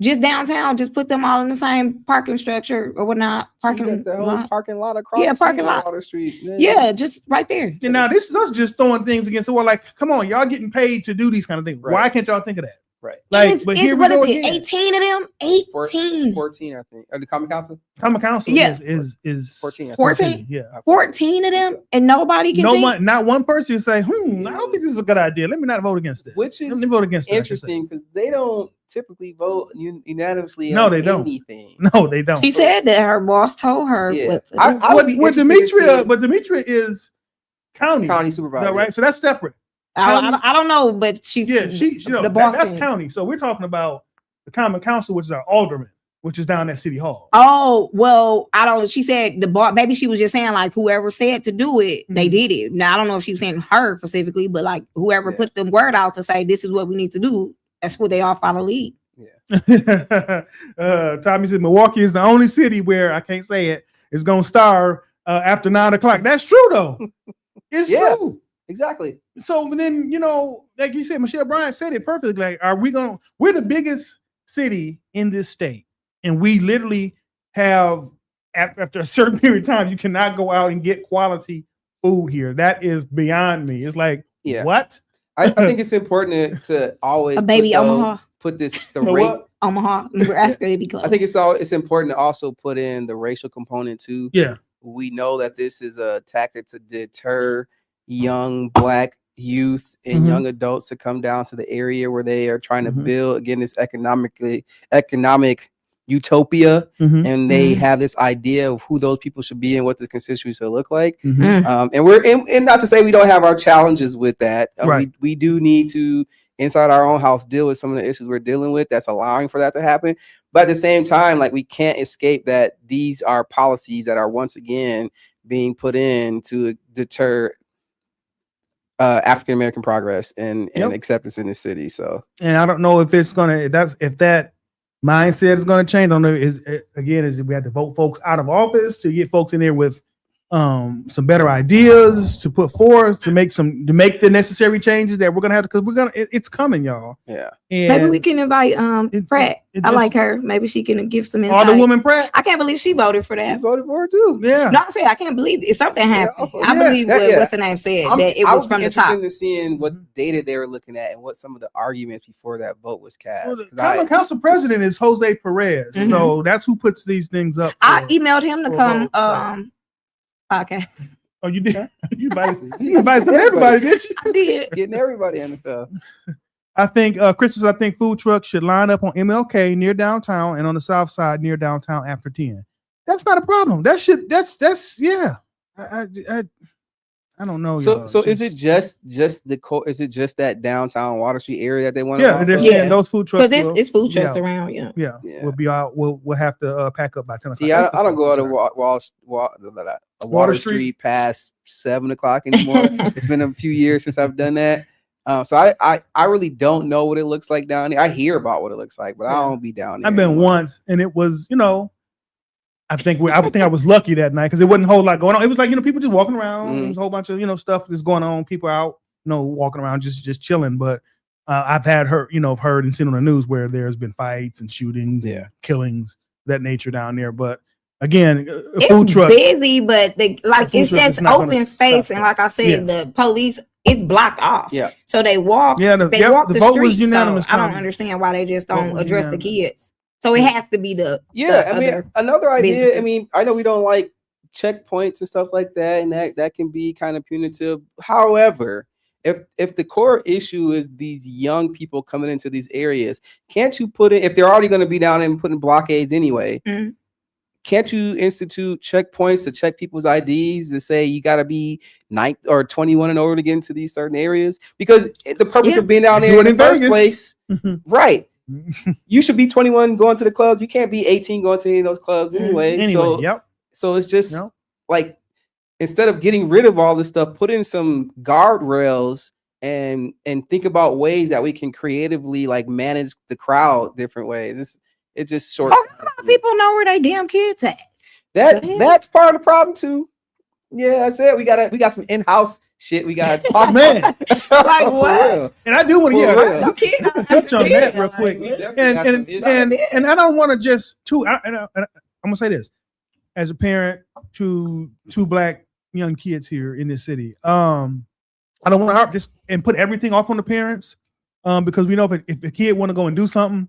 Just downtown, just put them all in the same parking structure or whatnot. Parking lot across. Parking lot. The street. Yeah, just right there. And now this is us just throwing things against the wall. Like, come on, y'all getting paid to do these kind of things. Right. Why can't y'all think of that? Right. Like, what is it? 18 of them? 18. 14, I think. The Common Council? Common Council is 14. 14? Yeah. 14 of them, and nobody can not one person say, I don't think this is a good idea. Let me not vote against it. Which is Let me vote against interesting because they don't typically vote unanimously on anything. No, they don't. She said that her boss told her. What Demetria is county supervisor. Right? So that's separate. I don't know, but she's the boss. That's county. So we're talking about the Common Council, which is our alderman, which is down at City Hall. Oh, well, I don't. She said the bar. Maybe she was just saying like whoever said to do it, they did it. Now I don't know if she was saying her specifically, but like whoever put the word out to say this is what we need to do. That's what they all follow lead. Yeah. Tommy said Milwaukee is the only city where I can't say it is gonna starve after 9 o'clock. That's true though. It's true. Exactly. So then like you said, Michelle Bryant said it perfectly. Like, we're the biggest city in this state. And we literally have, after a certain period of time, you cannot go out and get quality food here. That is beyond me. It's like, what? I think it's important to always Omaha. Put the rate. Omaha, Nebraska, it'd be close. I think it's important to also put in the racial component too. Yeah. We know that this is a tactic to deter young Black youth and young adults to come down to the area where they are trying to build, again, this economic utopia, and they have this idea of who those people should be and what the constituency should look like. And not to say we don't have our challenges with that. Right. We do need to, inside our own house, deal with some of the issues we're dealing with that's allowing for that to happen. But at the same time, like, we can't escape that these are policies that are once again being put in to deter African American progress and acceptance in the city. So, and I don't know if it's gonna if that mindset is gonna change. I don't know. Is we have to vote folks out of office to get folks in there with some better ideas to put forth to make the necessary changes that we're gonna have to, because it's coming, y'all. Yeah. And maybe we can invite Pratt. I like her. Maybe she can give some insight. Alderwoman Pratt. I can't believe she voted for that. She voted for it too. Yeah. No, I'm saying I can't believe it. Something happened. I believe what's the name said that it was from the top. To seeing what data they were looking at and what some of the arguments before that vote was cast. Well, the council president is Jose Perez, so that's who puts these things up. I emailed him to come podcast. Oh, you did? You invited everybody, did you? I did. Getting everybody in the film. I think, Chris, food trucks should line up on MLK near downtown and on the south side near downtown after 10. That's not a problem. That's yeah. I don't know. So is it just is it just that downtown Water Street area that they want? Yeah, they're saying those food trucks. Because it's food trucks around. Yeah. We'll be out. We'll have to pack up by 10 o'clock. Yeah, I don't go out to Water Street past 7 o'clock anymore. It's been a few years since I've done that. So I really don't know what it looks like down there. I hear about what it looks like, but I don't be down there. I've been once, and it was, I think I was lucky that night because it wasn't a whole lot going on. It was like, people just walking around. There was a whole bunch of, stuff that's going on. People out, walking around, just chilling. But I've heard and seen on the news where there's been fights and shootings and killings of that nature down there. But again, food truck busy, but it's just open space. And like I said, the police, it's blocked off. Yeah. So they walk. Yeah, they walk the vote streets. Was unanimous. So I don't understand why they just don't address the kids. So it has to be another idea. businesses. I mean, I know we don't like checkpoints and stuff like that, and that can be kind of punitive. However, if the core issue is these young people coming into these areas, can't you put it, if they're already going to be down and putting blockades anyway, can't you institute checkpoints to check people's IDs to say you got to be 9 or 21 and over to get into these certain areas? Because the purpose of being down there in the first place, right? You should be 21 going to the clubs. You can't be 18 going to any of those clubs anyway. So it's just like, instead of getting rid of all this stuff, put in some guardrails and think about ways that we can creatively manage the crowd different ways. It just short. A lot of people know where they damn kids at. That's part of the problem too. Yeah, I said we got some in-house shit. We got to talk, man. Like what? And I do want to touch on that real quick. And I don't want to just I'm gonna say this as a parent to two Black young kids here in this city. I don't want to harp just and put everything off on the parents, because we know if a kid want to go and do something,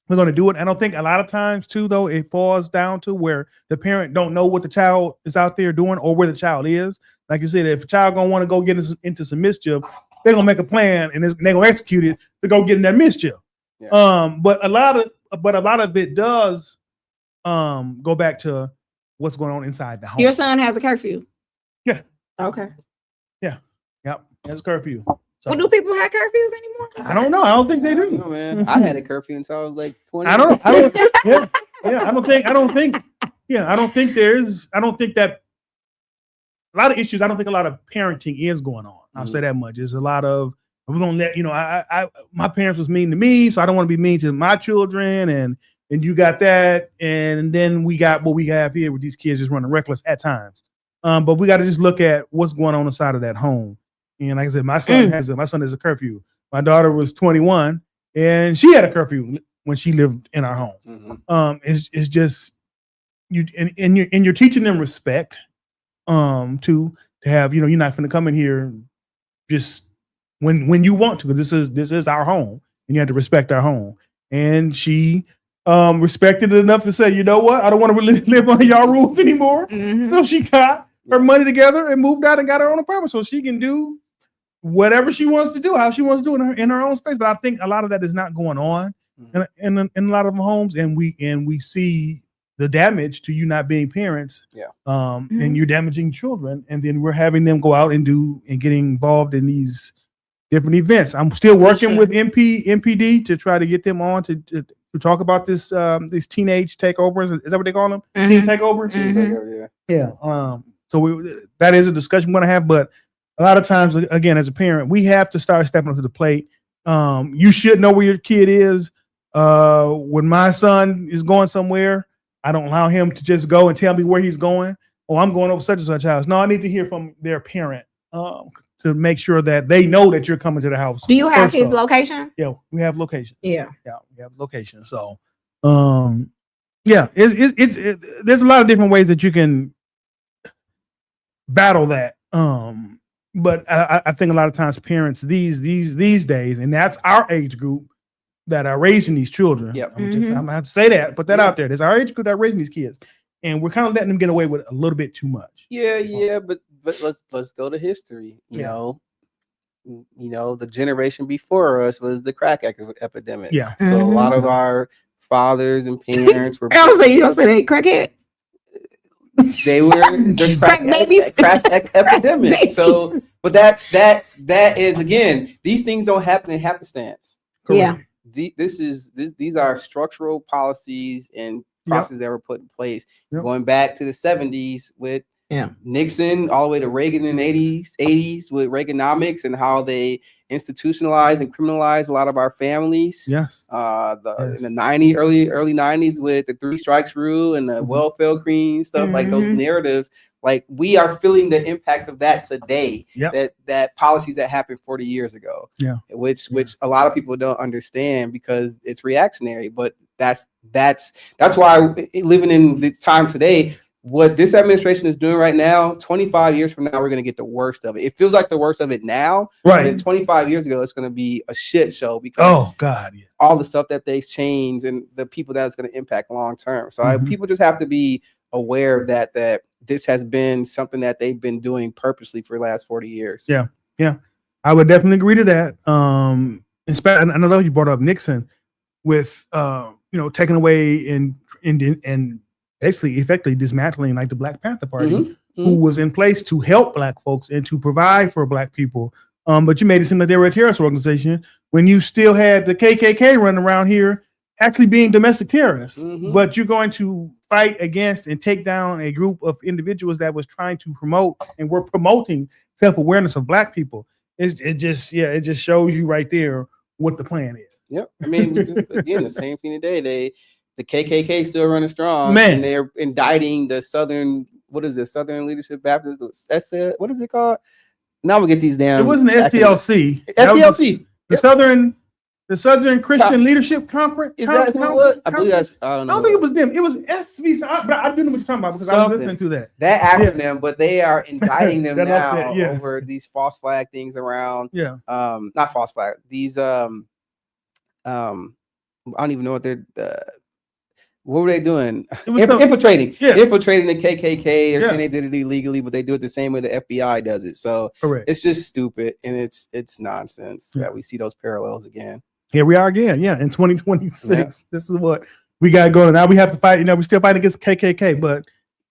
we're going to do it. I don't think a lot of times too, though, it falls down to where the parent don't know what the child is out there doing or where the child is. Like you said, if a child going to want to go get into some mischief, they're going to make a plan and they're going to execute it to go get in that mischief. Yeah. But a lot of it does go back to what's going on inside the home. Your son has a curfew. Yeah. Okay. Yeah. Yep. Has a curfew. So, well, do people have curfews anymore? I don't know. I don't think they do. Man. I had a curfew until I was like 20. I don't know. I don't think that a lot of issues. I don't think a lot of parenting is going on. I'll say that much. There's a lot of, we're gonna let my parents was mean to me, so I don't want to be mean to my children, and you got that, and then we got what we have here with these kids just running reckless at times. But we got to just look at what's going on inside of that home. And like I said, my son has a curfew. My daughter was 21, and she had a curfew when she lived in our home. It's just and you're teaching them respect. To have, you're not going to come in here just when you want to. This is our home, and you have to respect our home. And she respected it enough to say, you know what, I don't want to live under y'all rules anymore. So she got her money together and moved out and got her own apartment, so she can do whatever she wants to do, how she wants to do it in her own space. But I think a lot of that is not going on in a lot of the homes, and we see the damage to you not being parents, and you're damaging children, and then we're having them go out and getting involved in these different events. I'm still working with MPD to try to get them on to talk about this these teenage takeovers. Is that what they call them? Teen takeover. Yeah. So that is a discussion we're going to have, but a lot of times, again, as a parent, we have to start stepping up to the plate. You should know where your kid is. When my son is going somewhere, I don't allow him to just go and tell me where he's going. Oh, I'm going over such and such house. No, I need to hear from their parent to make sure that they know that you're coming to the house. Do you have his location? Yeah, we have location. Yeah, we have location. So, it's there's a lot of different ways that you can battle that. But I think a lot of times parents these days, and that's our age group, that are raising these children. Yep. I'm gonna have to say that, put that out there. There's our age group that are raising these kids, and we're kind of letting them get away with a little bit too much. But let's go to history. You know, the generation before us was the crack epidemic. Yeah. So a lot of our fathers and parents were. I was like, you gonna say they crackheads? They were the crack epidemic. So, but that is, again, these things don't happen in happenstance. Correct. Yeah. These are structural policies and processes that were put in place going back to the 70s with Nixon, all the way to Reagan in the 80s with Reaganomics, and how they institutionalized and criminalized a lot of our families. Yes. In the 90s, early 90s with the 3 strikes rule and the welfare queen stuff, like those narratives. Like, we are feeling the impacts of that today. That policies that happened 40 years ago. Which a lot of people don't understand because it's reactionary. But that's why, living in this time today, what this administration is doing right now, 25 years from now, we're going to get the worst of it. It feels like the worst of it now. Right. But 25 years ago, it's going to be a shit show because all the stuff that they've changed and the people that it's going to impact long term. So people just have to be aware of that this has been something that they've been doing purposely for the last 40 years. Yeah. I would definitely agree to that. And I know you brought up Nixon with taking away and basically effectively dismantling like the Black Panther Party, who was in place to help Black folks and to provide for Black people. But you made it seem like they were a terrorist organization when you still had the KKK running around here actually being domestic terrorists. But you're going to fight against and take down a group of individuals that was trying to promote and were promoting self-awareness of Black people. It just shows you right there what the plan is. Yep. I mean, again, the same thing today. The KKK still running strong, and they're indicting the Southern Leadership Baptist. What is it called? Now we get these damn. It wasn't STLC. STLC. The Southern Christian Leadership Conference. Is that who it was? I believe that's. I don't know. I don't think it was them. It was SVC. But I do know what you're talking about because I was listening to that. That acronym, but they are indicting them now over these false flag things around. Not false flag. These I don't even know what they're. What were they doing? Infiltrating the KKK. They're saying they did it illegally, but they do it the same way the FBI does it. So it's just stupid, and it's nonsense that we see those parallels again. Here we are again, in 2026. This is what we got going. Now we have to fight. We still fighting against KKK, but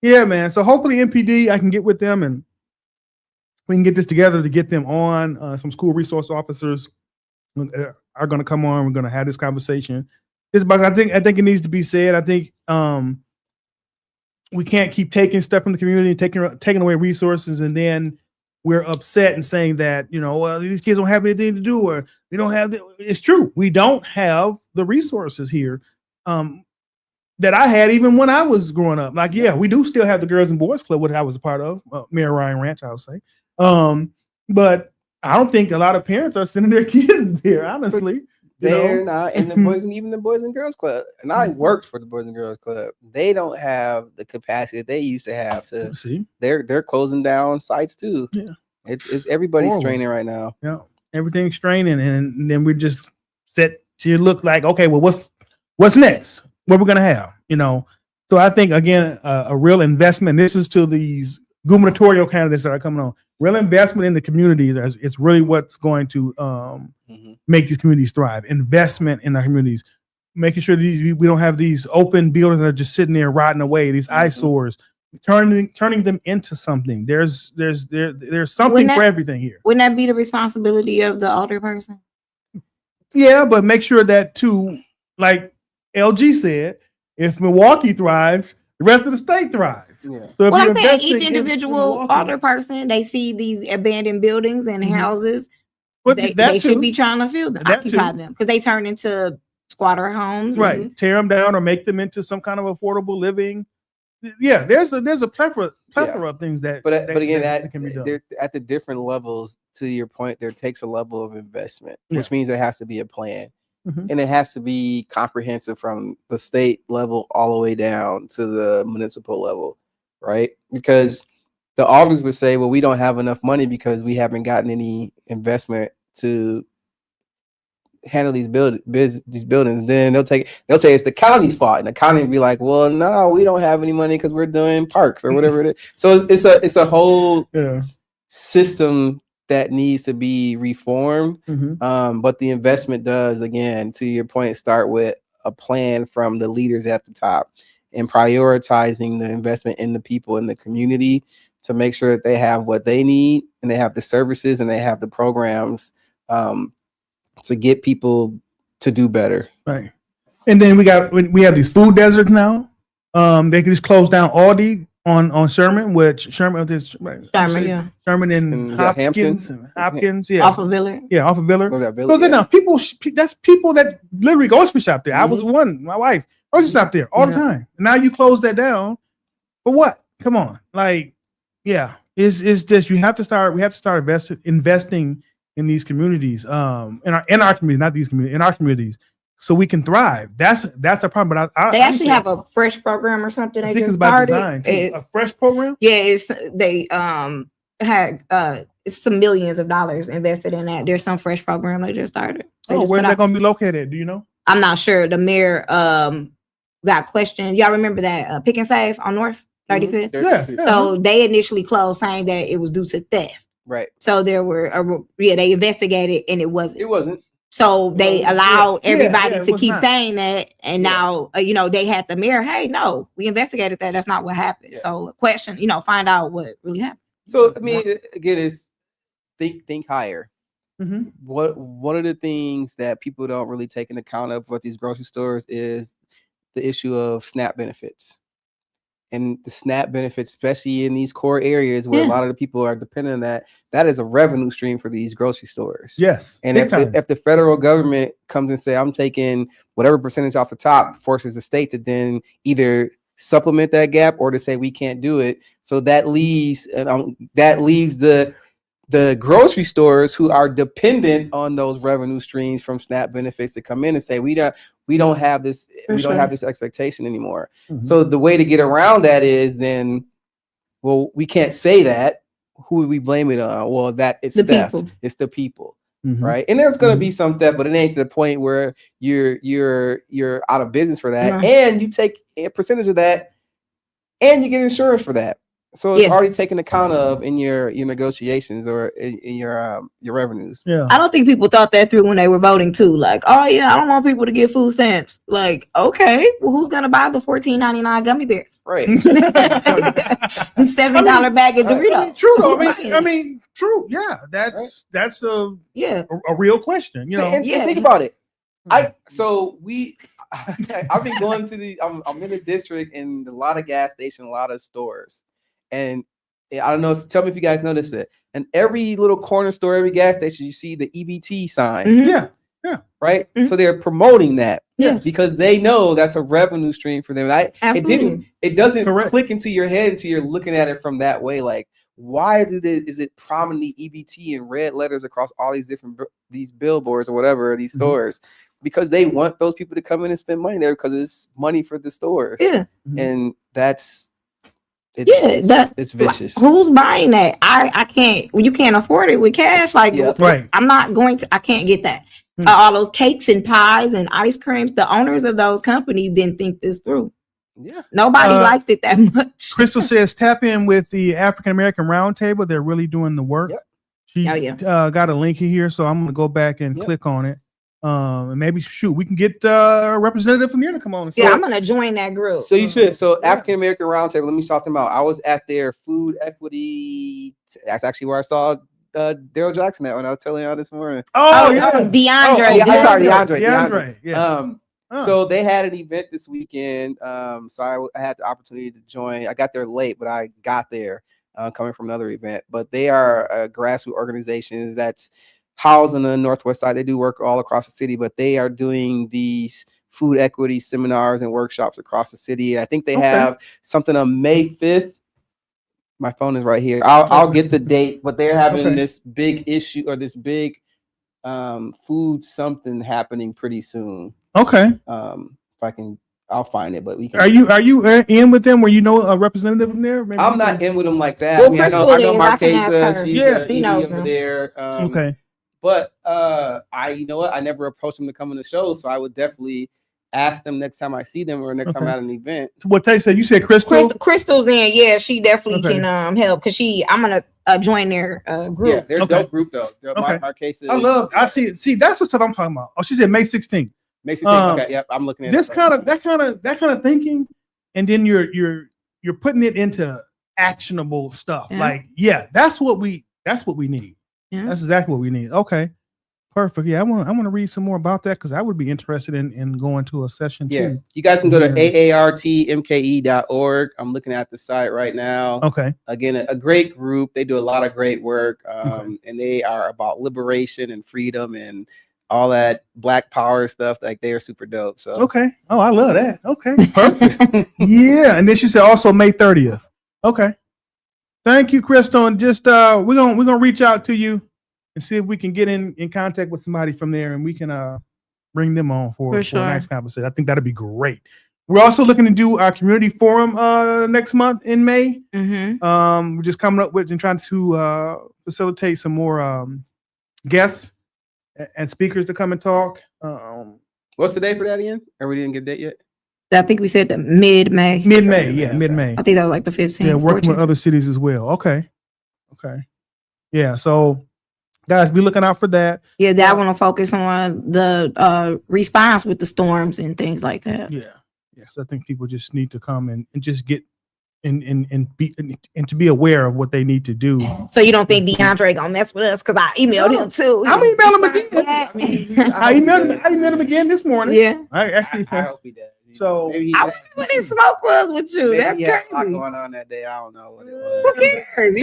man. So hopefully MPD, I can get with them and we can get this together to get them on. Some school resource officers are going to come on. We're going to have this conversation. but I think it needs to be said. I think we can't keep taking stuff from the community, taking away resources, and then we're upset and saying that, well, these kids don't have anything to do, or we don't have it's true. We don't have the resources here that I had even when I was growing up. Like, yeah, we do still have the Girls and Boys Club, which I was a part of, Mayor Ryan Ranch, I would say. But I don't think a lot of parents are sending their kids there, honestly. They're not in the even the Boys and Girls Club. And I worked for the Boys and Girls Club. They don't have the capacity that they used to have to see. They're closing down sites too. Yeah. It's everybody's Horrible. straining right now. Yeah. Everything's straining, and then we just set to look like, okay, well, what's next? What we're gonna have, So I think again, a real investment. This is to these gubernatorial candidates that are coming on. Real investment in the communities is really what's going to make these communities thrive. Investment in our communities, making sure we don't have these open buildings that are just sitting there rotting away. These eyesores, turning them into something. There's something for everything here. Wouldn't that be the responsibility of the alder person? Yeah, but make sure that too, like LG said, if Milwaukee thrives, the rest of the state thrives. Yeah. So if Well, you're I'm saying investing each individual in alder person, they see these abandoned buildings and houses. But They should be trying to fill them, That occupy too. them, because they turn into squatter homes. right, and- tear them down or make them into some kind of affordable living. Yeah, there's a plethora of things that. But again, that can be done. they're at the different levels. To your point, there takes a level of investment, Yeah. which means there has to be a plan, Mhm. and it has to be comprehensive from the state level all the way down to the municipal level, right? Because the alders would say, "Well, we don't have enough money because we haven't gotten any investment to handle these buildings." Then they'll say it's the county's fault, and the county will be like, "Well, no, we don't have any money because we're doing parks or whatever it is." So it's a whole Yeah. system that needs to be reformed. Mhm. But the investment does, again, to your point, start with a plan from the leaders at the top and prioritizing the investment in the people in the community to make sure that they have what they need and they have the services and they have the programs to get people to do better. Right. And then we have these food deserts now. They can just close down Aldi on Sherman, Sherman yeah. Sherman and Is that Hopkins, yeah, Off of Villard. yeah, off of Villard. Was that So Village? then now that's people that literally grocery shop there. I was my wife grocery shop there all the Yeah. time. And now you close that down for what? Come on, like, yeah, it's just we have to start investing in these communities, in our community, not these communities, in our communities, so we can thrive. That's a problem. But They actually have a fresh program or something. I They think it's just about started. design too. A fresh program. Yeah, they had it's some millions of dollars invested in that. There's some fresh program they just started. They just Where's put that out- going to be located at? Do you know? I'm not sure. The mayor got questioned. Y'all remember that Pick and Save on North 35th? Yeah. So they initially closed, saying that it was due to theft. Right. So there were they investigated and it wasn't. It wasn't. So they Yeah, allowed everybody it to was keep not. saying that, and Yeah. now they had the mayor. Hey, no, we investigated that. That's not what happened. Yeah. So question, find out what really happened. So I mean, again, is think higher. Mhm. One of the things that people don't really take into account of with these grocery stores is the issue of SNAP benefits. And the SNAP benefits, especially in these core areas where a Yeah. lot of the people are dependent on that is a revenue stream for these grocery stores. Yes. And big time. if the federal government comes and say, I'm taking whatever percentage off the top, forces the state to then either supplement that gap or to say we can't do it. So that leaves the grocery stores who are dependent on those revenue streams from SNAP benefits to come in and say we don't have this expectation anymore. Mhm. So the way to get around that is then, well, we can't say that. Who would we blame it on? Well, that it's The theft. people. It's the people, Mhm. right? And there's gonna be some theft, but it ain't to the point where you're out of business for that, Right. and you take a percentage of that, and you get insurance for that. So it's Yeah. already taken account of in your negotiations or in your revenues. Yeah. I don't think people thought that through when they were voting too. Like, oh yeah, I don't want people to get food stamps. Like, okay, well, who's gonna buy the $14.99 gummy bears? Right. The $7 bag of Doritos. True. though. Who's buying I it? mean, true. Yeah. That's yeah. a real question. And Yeah. think about it. So I've been going to I'm in the district and a lot of gas stations, a lot of stores. And I don't know tell me if you guys noticed it. And every little corner store, every gas station, you see the EBT sign. Yeah. Right. So they're promoting that because they know that's a revenue stream for them. It doesn't click into your head until you're looking at it from that way. Like, why is it prominently EBT in red letters across all these different these billboards or whatever, these stores? Because they want those people to come in and spend money there because it's money for the stores. Yeah. And it's vicious. Who's buying that? I can't. Well, you can't afford it with cash. Like, right. I'm not going to. I can't get that. All those cakes and pies and ice creams. The owners of those companies didn't think this through. Yeah. Nobody liked it that much. Crystal says tap in with the African American Roundtable. They're really doing the work. Yep. She got a link here, so I'm gonna go back and click on it. And maybe we can get a representative from here to come on. Yeah, I'm gonna join that group. So you should. So African American Roundtable. Let me talk them out. I was at their food equity. That's actually where I saw Daryl Jackson at when I was telling y'all this morning. DeAndre. Yeah. So they had an event this weekend. So I had the opportunity to join. I got there late, but I got there coming from another event. But they are a grassroots organization that's housed on the Northwest side. They do work all across the city, but they are doing these food equity seminars and workshops across the city. I think they have something on May 5th. My phone is right here. I'll get the date, but they're having this big issue or this big food something happening pretty soon. Okay. If I can, I'll find it. But we can. Are you in with them? Where you know a representative from there? Maybe I'm not in with them like that. Well, I know Marquesa. She knows over there. Okay. But you know what? I never approached them to come on the show, so I would definitely ask them next time I see them or next time at an event. What they said? You said Crystal? Crystal's in. Yeah, she definitely can help because I'm gonna join their group. Yeah, they're a dope group though. Marquesa. I see. That's the stuff I'm talking about. Oh, she said May 16th. May 16th. Okay, yep. I'm looking at this that kind of thinking, and then you're putting it into actionable stuff. Yeah. Like, that's what we need. Yeah. That's exactly what we need. Okay. Perfect. Yeah, I want to read some more about that because I would be interested in going to a session too. You guys can go to aartmke.org. I'm looking at the site right now. Okay. Again, a great group. They do a lot of great work, and they are about liberation and freedom and all that Black power stuff. Like, they are super dope. So okay. Oh, I love that. Okay. Perfect. Yeah, and then she said also May 30th. Okay. Thank you, Crystal. And just we're gonna reach out to you and see if we can get in contact with somebody from there, and we can bring them on for a nice conversation. I think that'd be great. We're also looking to do our community forum next month in May. We're just coming up with and trying to facilitate some more guests and speakers to come and talk. What's the date for that again? Or we didn't give a date yet? I think we said the mid-May. Mid-May, yeah, mid-May. I think that was like the 15th. Yeah, working 14th. With other cities as well. Okay. Yeah, so guys, be looking out for that. Yeah, that one will focus on the response with the storms and things like that. Yeah. So I think people just need to come and just get and to be aware of what they need to do. So you don't think DeAndre gonna mess with us? Because I emailed him too. I'm emailing him again. I emailed him again this morning. Yeah. I hope he does. So I wonder what his smoke was with you. That's crazy. A lot going on that day. I don't know what it was. Who cares?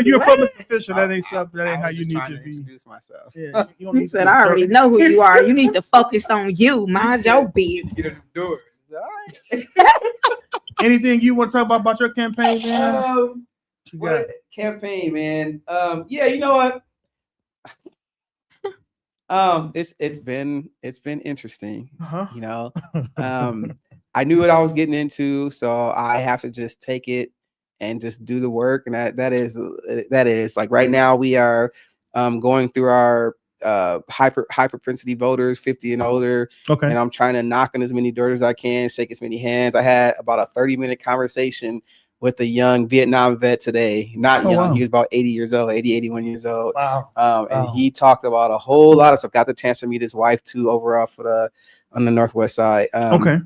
You're a public official. That ain't something. That ain't how you need to be. Introduce myself. Yeah, he said, "I already know who you are. You need to focus on you. Mind your business." Get in the doors. All right. Anything you want to talk about your campaign, man? Campaign, man. Yeah, you know what? It's been interesting. You know, I knew what I was getting into, so I have to just take it and just do the work. And that is like right now we are going through our high propensity voters, 50 and older. Okay. And I'm trying to knock on as many doors as I can, shake as many hands. I had about a 30-minute conversation with a young Vietnam vet today. Not young. Wow. He was about 81 years old. Wow. And he talked about a whole lot of stuff. Got the chance to meet his wife too over off on the Northwest side. Okay.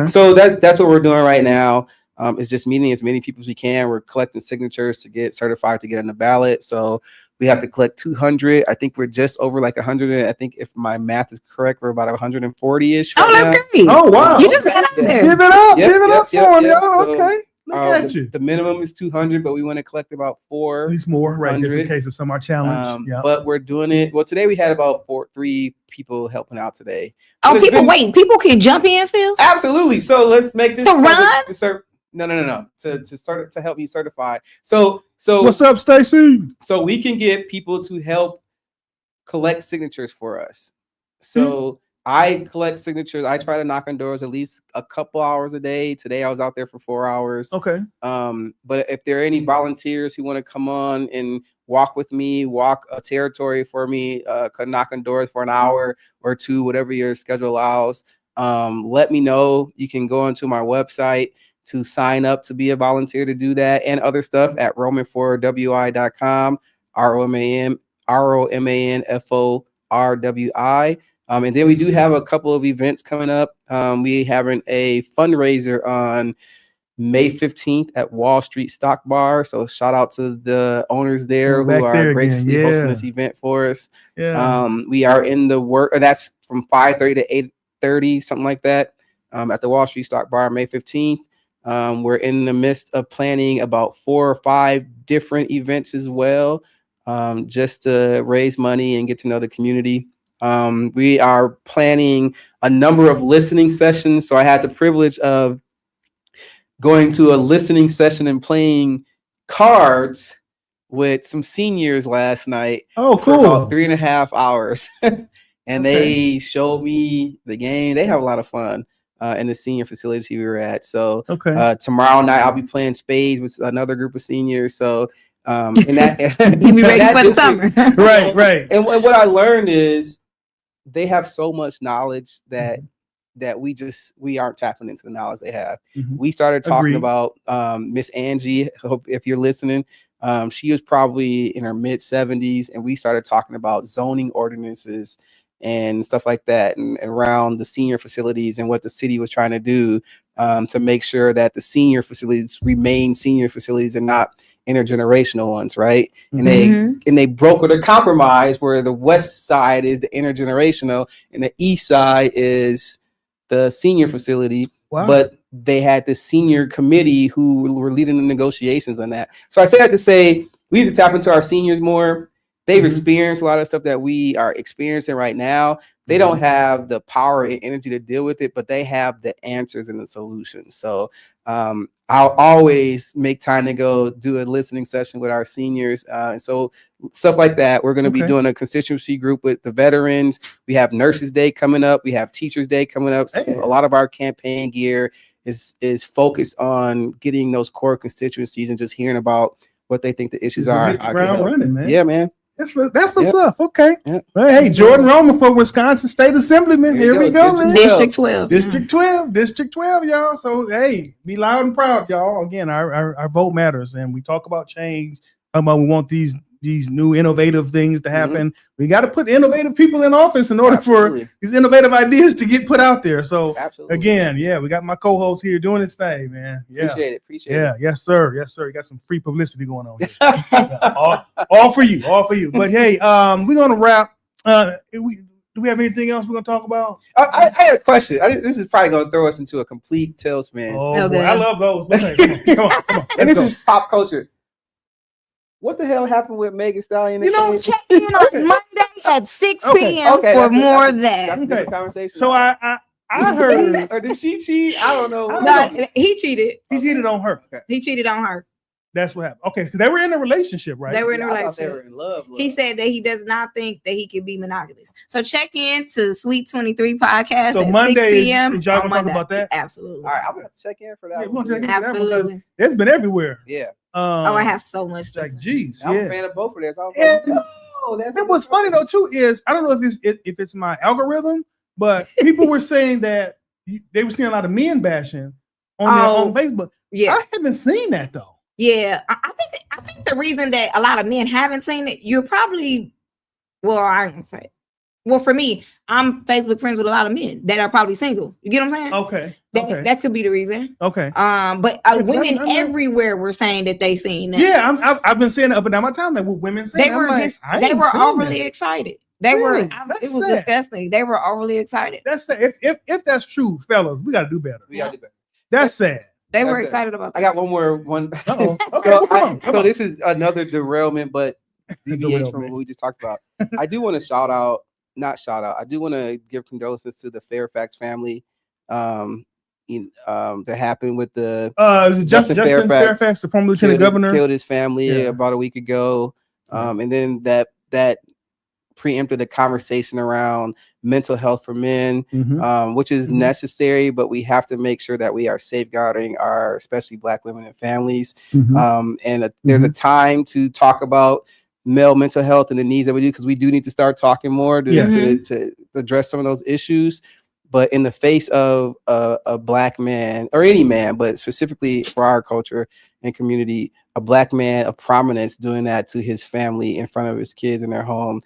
So that's what we're doing right now. It's just meeting as many people as we can. We're collecting signatures to get certified to get on the ballot. So We have to collect 200. I think we're just over like 100. I think if my math is correct, we're about 140-ish. Oh, that's great. Oh, wow. You just got out there. Give it up. Yep, Give it yep, up yep, for him, yep. y'all. So, Okay. Look at you. The minimum is 200, but we want to collect about At least more, right? Just in 100. case of some are challenged. Yeah. But we're doing it. Well, today we had about 3 people helping out today. Oh, But it's people, been- wait, people can jump in still? Absolutely. So let's make this To run? No. To help you certify. So What's up, Stacy? so we can get people to help collect signatures for us. So I collect signatures. I try to knock on doors at least a couple hours a day. Today I was out there for 4 hours. Okay. But if there are any volunteers who want to come on and walk with me, walk a territory for me, knock on doors for an hour or two, whatever your schedule allows, let me know. You can go onto my website to sign up to be a volunteer to do that and other stuff at roman4wi.com, ROMANFORWI. And then we do have a couple of events coming up. We having a fundraiser on May 15th at Wall Street Stock Bar. So shout out to the owners there who are graciously hosting this event for us. Yeah. We are in the work, or that's from 5:30 to 8:30, something like that, at the Wall Street Stock Bar, May 15th. We're in the midst of planning about 4 or 5 different events as well, just to raise money and get to know the community. We are planning a number of listening sessions. So I had the privilege of going to a listening session and playing cards with some seniors last night. Oh, For cool. about 3.5 hours. And they showed me the game. They have a lot of fun in the senior facility we were at. So tomorrow night I'll be playing spades with another group of seniors. So and that You be ready for the summer. Right. And what I learned is they have so much knowledge that we aren't tapping into the knowledge they have. We started talking about Miss Angie. Hope if you're listening, she was probably in her mid 70s, and we started talking about zoning ordinances and stuff like that, and around the senior facilities and what the city was trying to do to make sure that the senior facilities remain senior facilities and not intergenerational ones, right? And they brokered a compromise where the west side is the intergenerational and the east side is the senior facility. Wow. But they had the senior committee who were leading the negotiations on that. So I say that to say we need to tap into our seniors more. They've experienced a lot of stuff that we are experiencing right now. They don't have the power and energy to deal with it, but they have the answers and the solutions. So I'll always make time to go do a listening session with our seniors. And so stuff like that. We're going to be doing a constituency group with the veterans. We have Nurses Day coming up. We have Teachers Day coming up. So a lot of our campaign gear is focused on getting those core constituencies and just hearing about what they think the issues are. Running, man. Yeah, man. That's what's up. Okay. Well, hey, Jordan Roman for Wisconsin State Assemblyman. Here we go, man. District 12. District 12, y'all. So, hey, be loud and proud, y'all. Again, our vote matters, and we talk about change. Talking about we want these new innovative things to happen. We got to put innovative people in office in order for these innovative ideas to get put out there. So, again, we got my co-host here doing this thing, man. Appreciate it. Yes, sir. You got some free publicity going on here. all for you. But hey, we're gonna wrap. Do we have anything else we're gonna talk about? I had a question. This is probably gonna throw us into a complete tailspin. Oh, boy, I love those. Come on. And this is pop culture. What the hell happened with Megan Stallion? Check in on Monday at 6 p.m. for more of that. That's conversation. So I heard, or did she cheat? I don't know. No, he cheated. He cheated on her. He cheated on her. That's what happened. Okay, because they were in a relationship, right? They were in a I thought relationship. they were in love. He said that he does not think that he can be monogamous. So check in to Sweet 23 podcast So at Monday 6 p.m. is y'all on gonna talk Monday. about that? Absolutely. All right, I'm gonna check in for that. Yeah, we're gonna check in. Absolutely. It's been everywhere. Yeah. I have so much. It's like, geez, I'm a fan of both of this. And what's funny though too is I don't know if it's my algorithm, but people were saying that they were seeing a lot of men bashing on Facebook. Yeah, I haven't seen that though. Yeah, I think the reason that a lot of men haven't seen it, you're probably, well, I can say, well, for me, I'm Facebook friends with a lot of men that are probably single. You get what I'm saying? Okay. That could be the reason. Okay. But women everywhere were saying that they seen that. Yeah, I've been saying it up and down my time that what women say. They were they were overly excited. They Really? it was disgusting. They were overly excited. That's sad. If that's true, fellas, we got to do better. We gotta do better. That's sad. They were excited about that. I got one more. Uh-oh. Okay, come So on. this is another derailment, but deviation from what we just talked about. I do want to I do want to give condolences to the Fairfax family. That happened with the Justin Fairfax, the former lieutenant governor, killed his family about a week ago. And then that preempted a conversation around mental health for men, which is necessary, but we have to make sure that we are safeguarding our, especially Black women and families. There's a time to talk about male mental health and the needs that we do, because we do need to start talking more to address some of those issues. But in the face of a Black man, or any man, but specifically for our culture and community, a Black man of prominence doing that to his family in front of his kids in their home,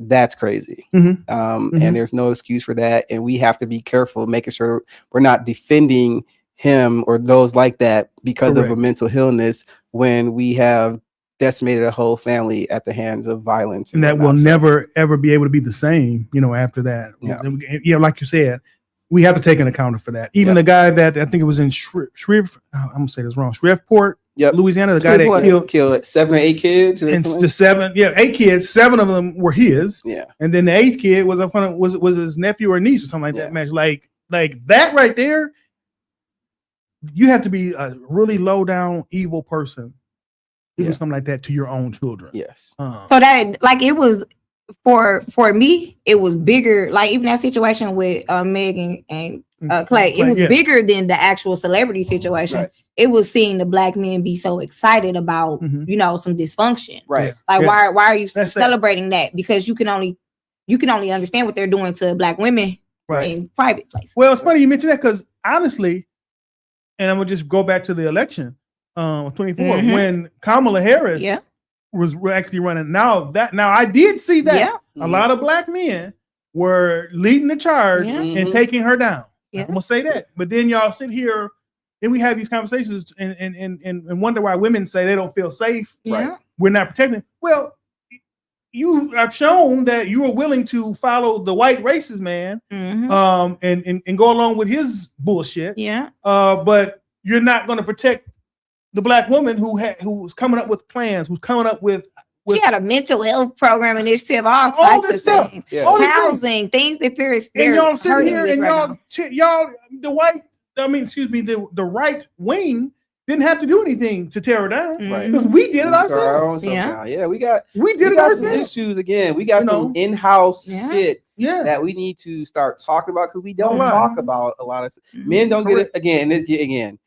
that's crazy. And there's no excuse for that. And we have to be careful, making sure we're not defending him or those like that because of a mental illness, when we have decimated a whole family at the hands of violence. And that will never, ever be able to be the same, after that. Yeah. Like you said, we have to take an account for that. Even the guy that, I think it was in Shreveport, Louisiana, the guy that killed 7 or 8 kids. And the 8 kids, 7 of them were his. Yeah. And then the 8th kid was his nephew or niece or something like that. Match. Like that right there, you have to be a really low down evil person to do something like that to your own children. Yes. So that, like, it was for me, it was bigger. Like, even that situation with Megan and Clay, it was bigger than the actual celebrity situation. Right. It was seeing the Black men be so excited about some dysfunction. Right. Like, why are you celebrating that? Because you can only understand what they're doing to Black women in private places. Well, it's funny you mentioned that, because honestly, and I'm gonna just go back to the election of 24 when Kamala Harris was actually running. Now I did see that a lot of Black men were leading the charge and taking her down. I'm gonna say that. But then y'all sit here and we have these conversations and wonder why women say they don't feel safe. Yeah. We're not protecting. Well, you have shown that you are willing to follow the white racist man and go along with his bullshit. Yeah. But you're not going to protect the Black woman who's coming up with plans, who's coming up with she had a mental health program initiative, all types of stuff. things, Housing, things that they're and y'all sitting here and y'all the right wing didn't have to do anything to tear her down, right? Because we did it ourselves. We did it ourselves. Some issues again. We got some in-house shit that we need to start talking about, because we don't talk about a lot of men. Don't get it again.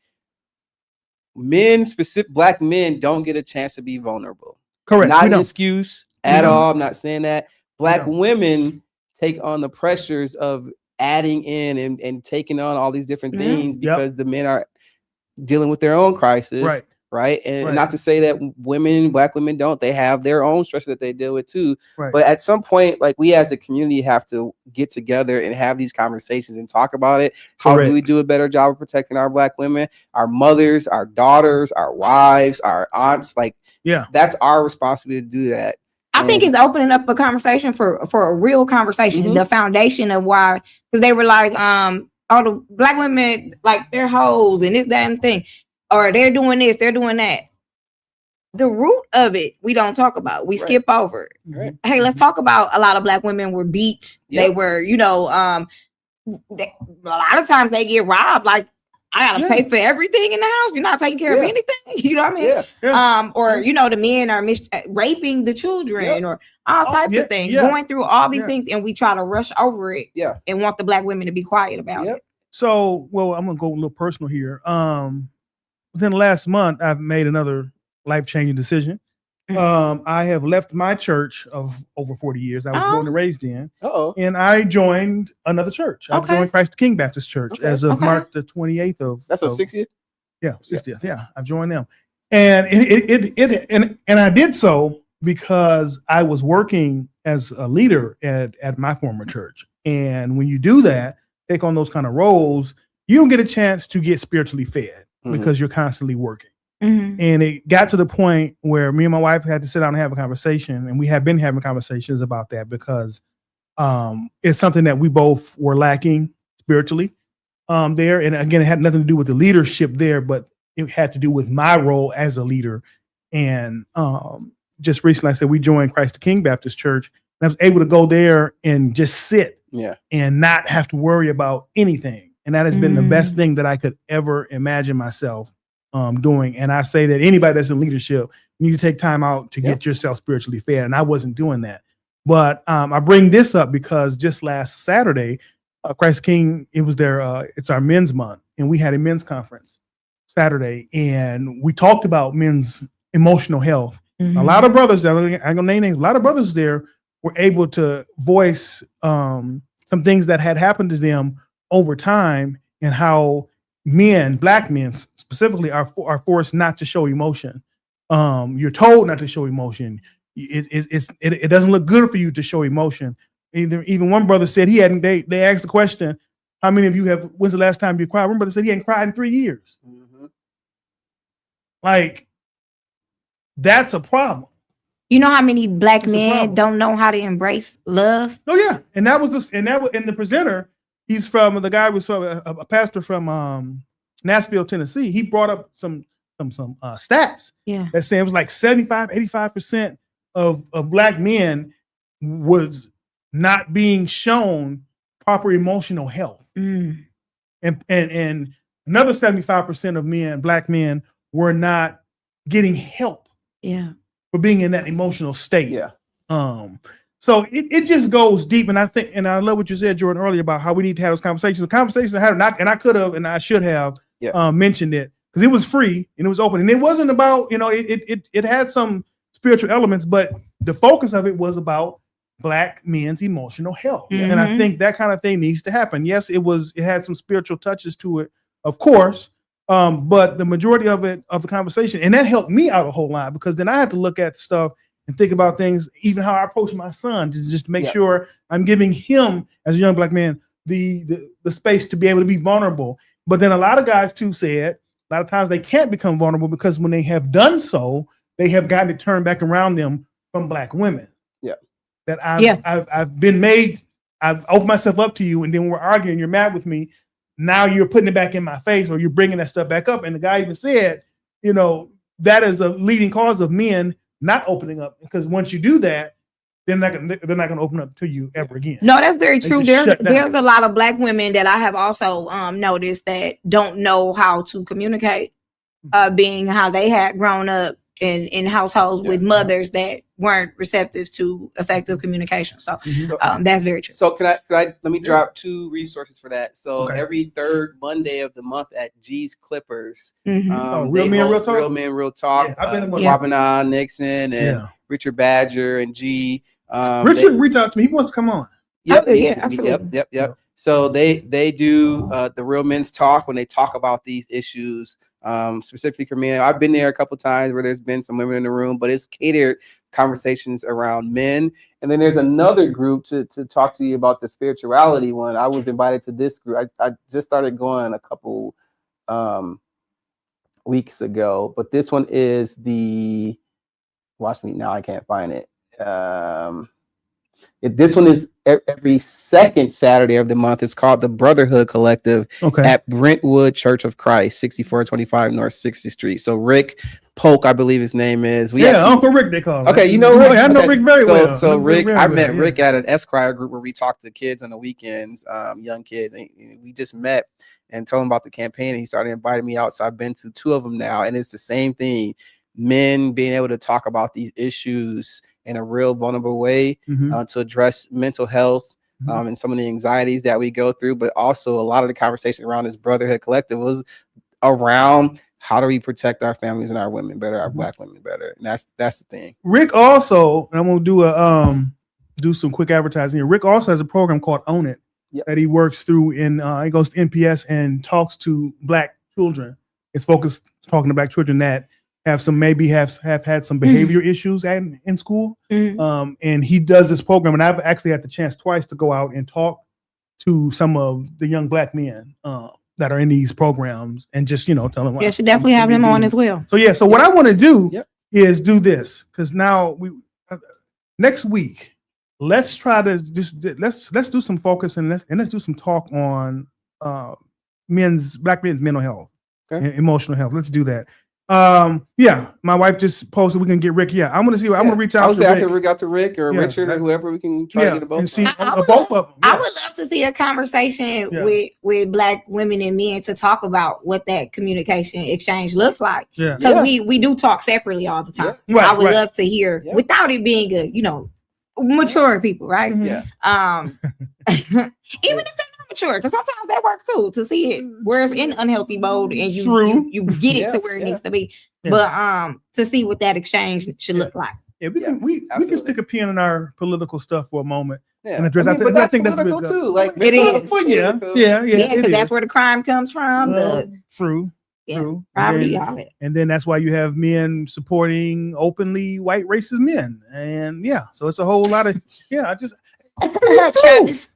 Men, Black men, don't get a chance to be vulnerable. Correct. Not an excuse at all. I'm not saying that. Black women take on the pressures of adding in and taking on all these different things because the men are dealing with their own crisis. Right. And not to say that Black women don't, they have their own stress that they deal with too. Right. But at some point, like, we as a community have to get together and have these conversations and talk about it. How do we do a better job of protecting our Black women, our mothers, our daughters, our wives, our aunts? Like, that's our responsibility to do that. I think it's opening up a conversation for a real conversation. The foundation of why, because they were like, all the Black women, like, they're hoes and this, that, and thing. Or they're doing this, they're doing that. The root of it, we don't talk about. We skip over it. Right. Hey, let's talk about a lot of Black women were beat. They were, a lot of times they get robbed. Like, I gotta pay for everything in the house. You're not taking care of anything. You know what I mean? Or the men are raping the children or all types of things. Going through all these things, and we try to rush over it. And want the Black women to be quiet about it. So, I'm gonna go a little personal here. Within the last month, I've made another life-changing decision. I have left my church of over 40 years. I was born and raised in. And I joined another church. I joined Christ the King Baptist Church as of March the 28th of. That's 60th? Yeah, 60th. Yeah, I've joined them. And and I did so because I was working as a leader at my former church. And when you do that, take on those kind of roles, you don't get a chance to get spiritually fed because you're constantly working. And it got to the point where me and my wife had to sit down and have a conversation, and we have been having conversations about that because it's something that we both were lacking spiritually there. And again, it had nothing to do with the leadership there, but it had to do with my role as a leader. And just recently, I said we joined Christ the King Baptist Church, and I was able to go there and just sit and not have to worry about anything. And that has been the best thing that I could ever imagine myself doing. And I say that anybody that's in leadership, you need to take time out to get yourself spiritually fed. And I wasn't doing that. But I bring this up because just last Saturday, Christ King, it was their, it's our men's month. And we had a men's conference Saturday. And we talked about men's emotional health. A lot of brothers, I ain't gonna name names, a lot of brothers there were able to voice some things that had happened to them over time, and how men, black men specifically, are forced not to show emotion. You're told not to show emotion. It doesn't look good for you to show emotion. Even one brother said they asked the question, how many of you when's the last time you cried? One brother said he hadn't cried in 3 years. Like, that's a problem. You know how many black men don't know how to embrace love? Oh yeah. And the presenter, he's from a pastor from Nashville, Tennessee. He brought up some stats that say it was like 75-85% of black men was not being shown proper emotional health. And another 75% of black men were not getting help for being in that emotional state. So it just goes deep. And I love what you said, Jordan, earlier about how we need to have those conversations. The conversations I had, and I could have, and I should have mentioned it because it was free and it was open. And it wasn't about, it had some spiritual elements, but the focus of it was about black men's emotional health. And I think that kind of thing needs to happen. Yes, it had some spiritual touches to it, of course. But the majority of the conversation, and that helped me out a whole lot, because then I had to look at stuff and think about things, even how I approach my son, just to make sure I'm giving him, as a young black man, the space to be able to be vulnerable. But then a lot of guys too said a lot of times they can't become vulnerable because when they have done so, they have gotten it turned back around them from black women. That I've been made, I've opened myself up to you, and then we're arguing, you're mad with me. Now you're putting it back in my face, or you're bringing that stuff back up. And the guy even said, that is a leading cause of men not opening up, because once you do that, they're not going to open up to you ever again. No, that's very true. There's a lot of black women that I have also noticed that don't know how to communicate, being how they had grown up in households with mothers that weren't receptive to effective communication. So that's very true. So can I let me drop 2 resources for that. So every third Monday of the month at G's Clippers, Real Men Real Talk. Wabana Nixon and Richard Badger and G. Richard reached out to me. He wants to come on. Absolutely. Yep. So they do the Real Men's Talk when they talk about these issues, specifically for men. I've been there a couple times where there's been some women in the room, but it's catered conversations around men. And then there's another group to talk to you about the spirituality one. I was invited to this group. I just started going a couple weeks ago, but this one is watch me now, I can't find it. This one is every second Saturday of the month. It's called the Brotherhood Collective at Brentwood Church of Christ, 6425 North 60th Street. So Rick Polk, I believe his name is. Uncle Rick, they call him. Okay, you know Rick. I know Rick very well. So Rick, I met Rick at an Esquire group where we talked to kids on the weekends, young kids, and we just met and told him about the campaign, and he started inviting me out. So I've been to 2 of them now, and it's the same thing. Men being able to talk about these issues in a real vulnerable way to address mental health and some of the anxieties that we go through, but also a lot of the conversation around this Brotherhood Collective was around how do we protect our families and our women better, our black women better, and that's the thing. Rick also, and I'm gonna do some quick advertising here. Rick also has a program called Own It that he works through, and he goes to NPS and talks to black children. It's focused talking to black children that have had some behavior issues in school. And he does this program, and I've actually had the chance twice to go out and talk to some of the young Black men that are in these programs, and just tell them. Yeah, should definitely have him on as well. So yeah, so what I want to do is do this, because now next week let's try to just let's do some focus, and let's do some talk on Black men's mental health and emotional health. Let's do that. My wife just posted we can get Rick. Yeah, I'm gonna see. I'm gonna reach out to Rick. I can reach out to Rick or Richard or whoever we can try to get both. And see both of them. I would love to see a conversation with Black women and men to talk about what that communication exchange looks like. Yeah, because we do talk separately all the time. Yeah. Right, I would love to hear without it being mature people, right? Yeah. Even if they're not mature, because sometimes that works too, to see it where it's in unhealthy mode and you get it to where it needs to be. Yeah. But to see what that exchange should look like. Yeah, we can stick a pin in our political stuff for a moment and address. I think that's really too. Like it is. Yeah, because that's where the crime comes from. True. Poverty, all that. And then that's why you have men supporting openly white racist men, and so it's a whole lot of Travis.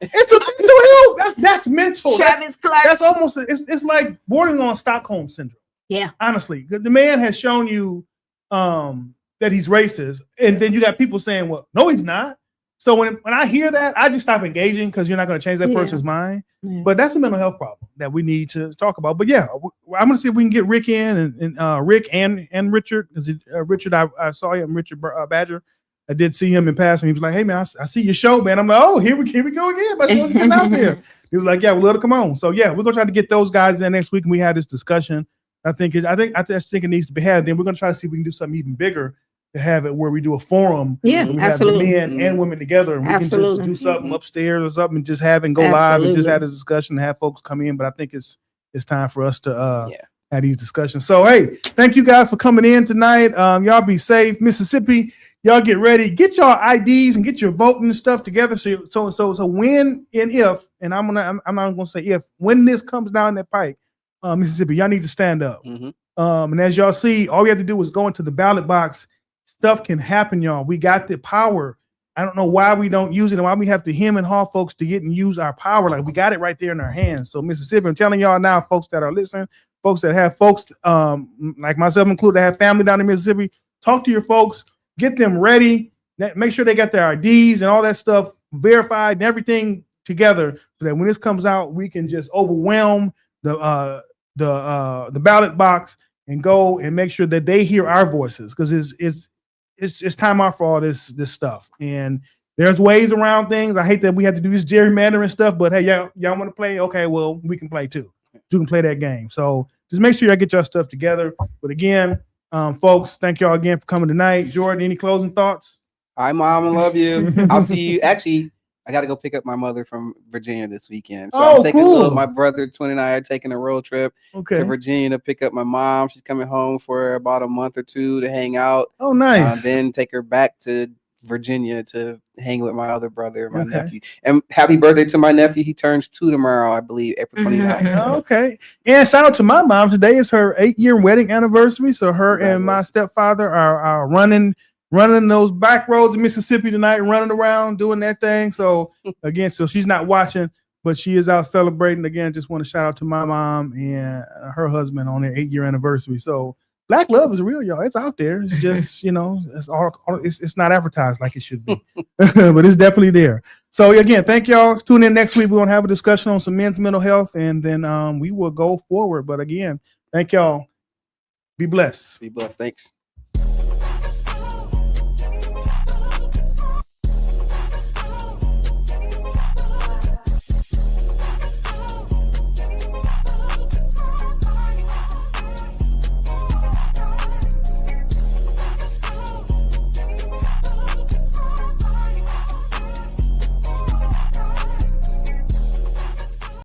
It's a mental health. That's mental. Travis Clark. That's almost it's like bordering on Stockholm syndrome. Yeah, honestly, the man has shown you that he's racist, and then you got people saying, "Well, no, he's not." So when I hear that, I just stop engaging, because you're not going to change that person's mind. Yeah. But that's a mental health problem that we need to talk about. But I'm going to see if we can get Rick in, and Rick and Richard. Because Richard, I saw him, Richard Badger. I did see him in passing. He was like, "Hey man, I see your show, man." I'm like, "Oh, here we go again." My show's getting out there. He was like, "Yeah, we'll let it come on." So we're gonna try to get those guys in next week, and we had this discussion. I think it needs to be had. Then we're gonna try to see if we can do something even bigger, to have it where we do a forum. Yeah, we absolutely. Have the men and women together, and we can just do something upstairs or something, and just have and go live and just have a discussion and have folks come in. But I think it's time for us to have these discussions. So hey, thank you guys for coming in tonight. Y'all be safe. Mississippi, y'all get ready, get your IDs and get your voting stuff together. So when and if, and I'm not gonna say if, when this comes down that pike, Mississippi, y'all need to stand up. And as y'all see, all we have to do is go into the ballot box. Stuff can happen, y'all. We got the power. I don't know why we don't use it, and why we have to hem and haw folks to get and use our power. Like, we got it right there in our hands. So Mississippi, I'm telling y'all now, folks that are listening, folks that have folks like myself included, that have family down in Mississippi, talk to your folks, get them ready, make sure they got their IDs and all that stuff verified and everything together, so that when this comes out, we can just overwhelm the ballot box and go and make sure that they hear our voices, because it's time out for all this stuff. And there's ways around things. I hate that we have to do this gerrymandering stuff, but hey, y'all want to play? Okay, well, we can play too. You can play that game. So just make sure y'all get your stuff together. But again, folks, thank y'all again for coming tonight. Jordan, any closing thoughts? Hi, Mom. I love you. I'll see you. Actually, I got to go pick up my mother from Virginia this weekend. So I'm taking my brother, Twin, and I are taking a road trip to Virginia to pick up my mom. She's coming home for about a month or two to hang out. Oh, nice. Then take her back to Virginia to hang with my other brother, my nephew. And happy birthday to my nephew. He turns 2 tomorrow, I believe, April 29th. So. Okay. And shout out to my mom. Today is her 8-year wedding anniversary. So her and my stepfather are running those back roads in Mississippi tonight, running around doing that thing. So again, so she's not watching, but she is out celebrating. Again, just want to shout out to my mom and her husband on their 8-year anniversary. So Black love is real, y'all. It's out there. It's just, it's not advertised like it should be, but it's definitely there. So again, thank y'all. Tune in next week. We're going to have a discussion on some men's mental health, and then we will go forward. But again, thank y'all. Be blessed. Be blessed. Thanks.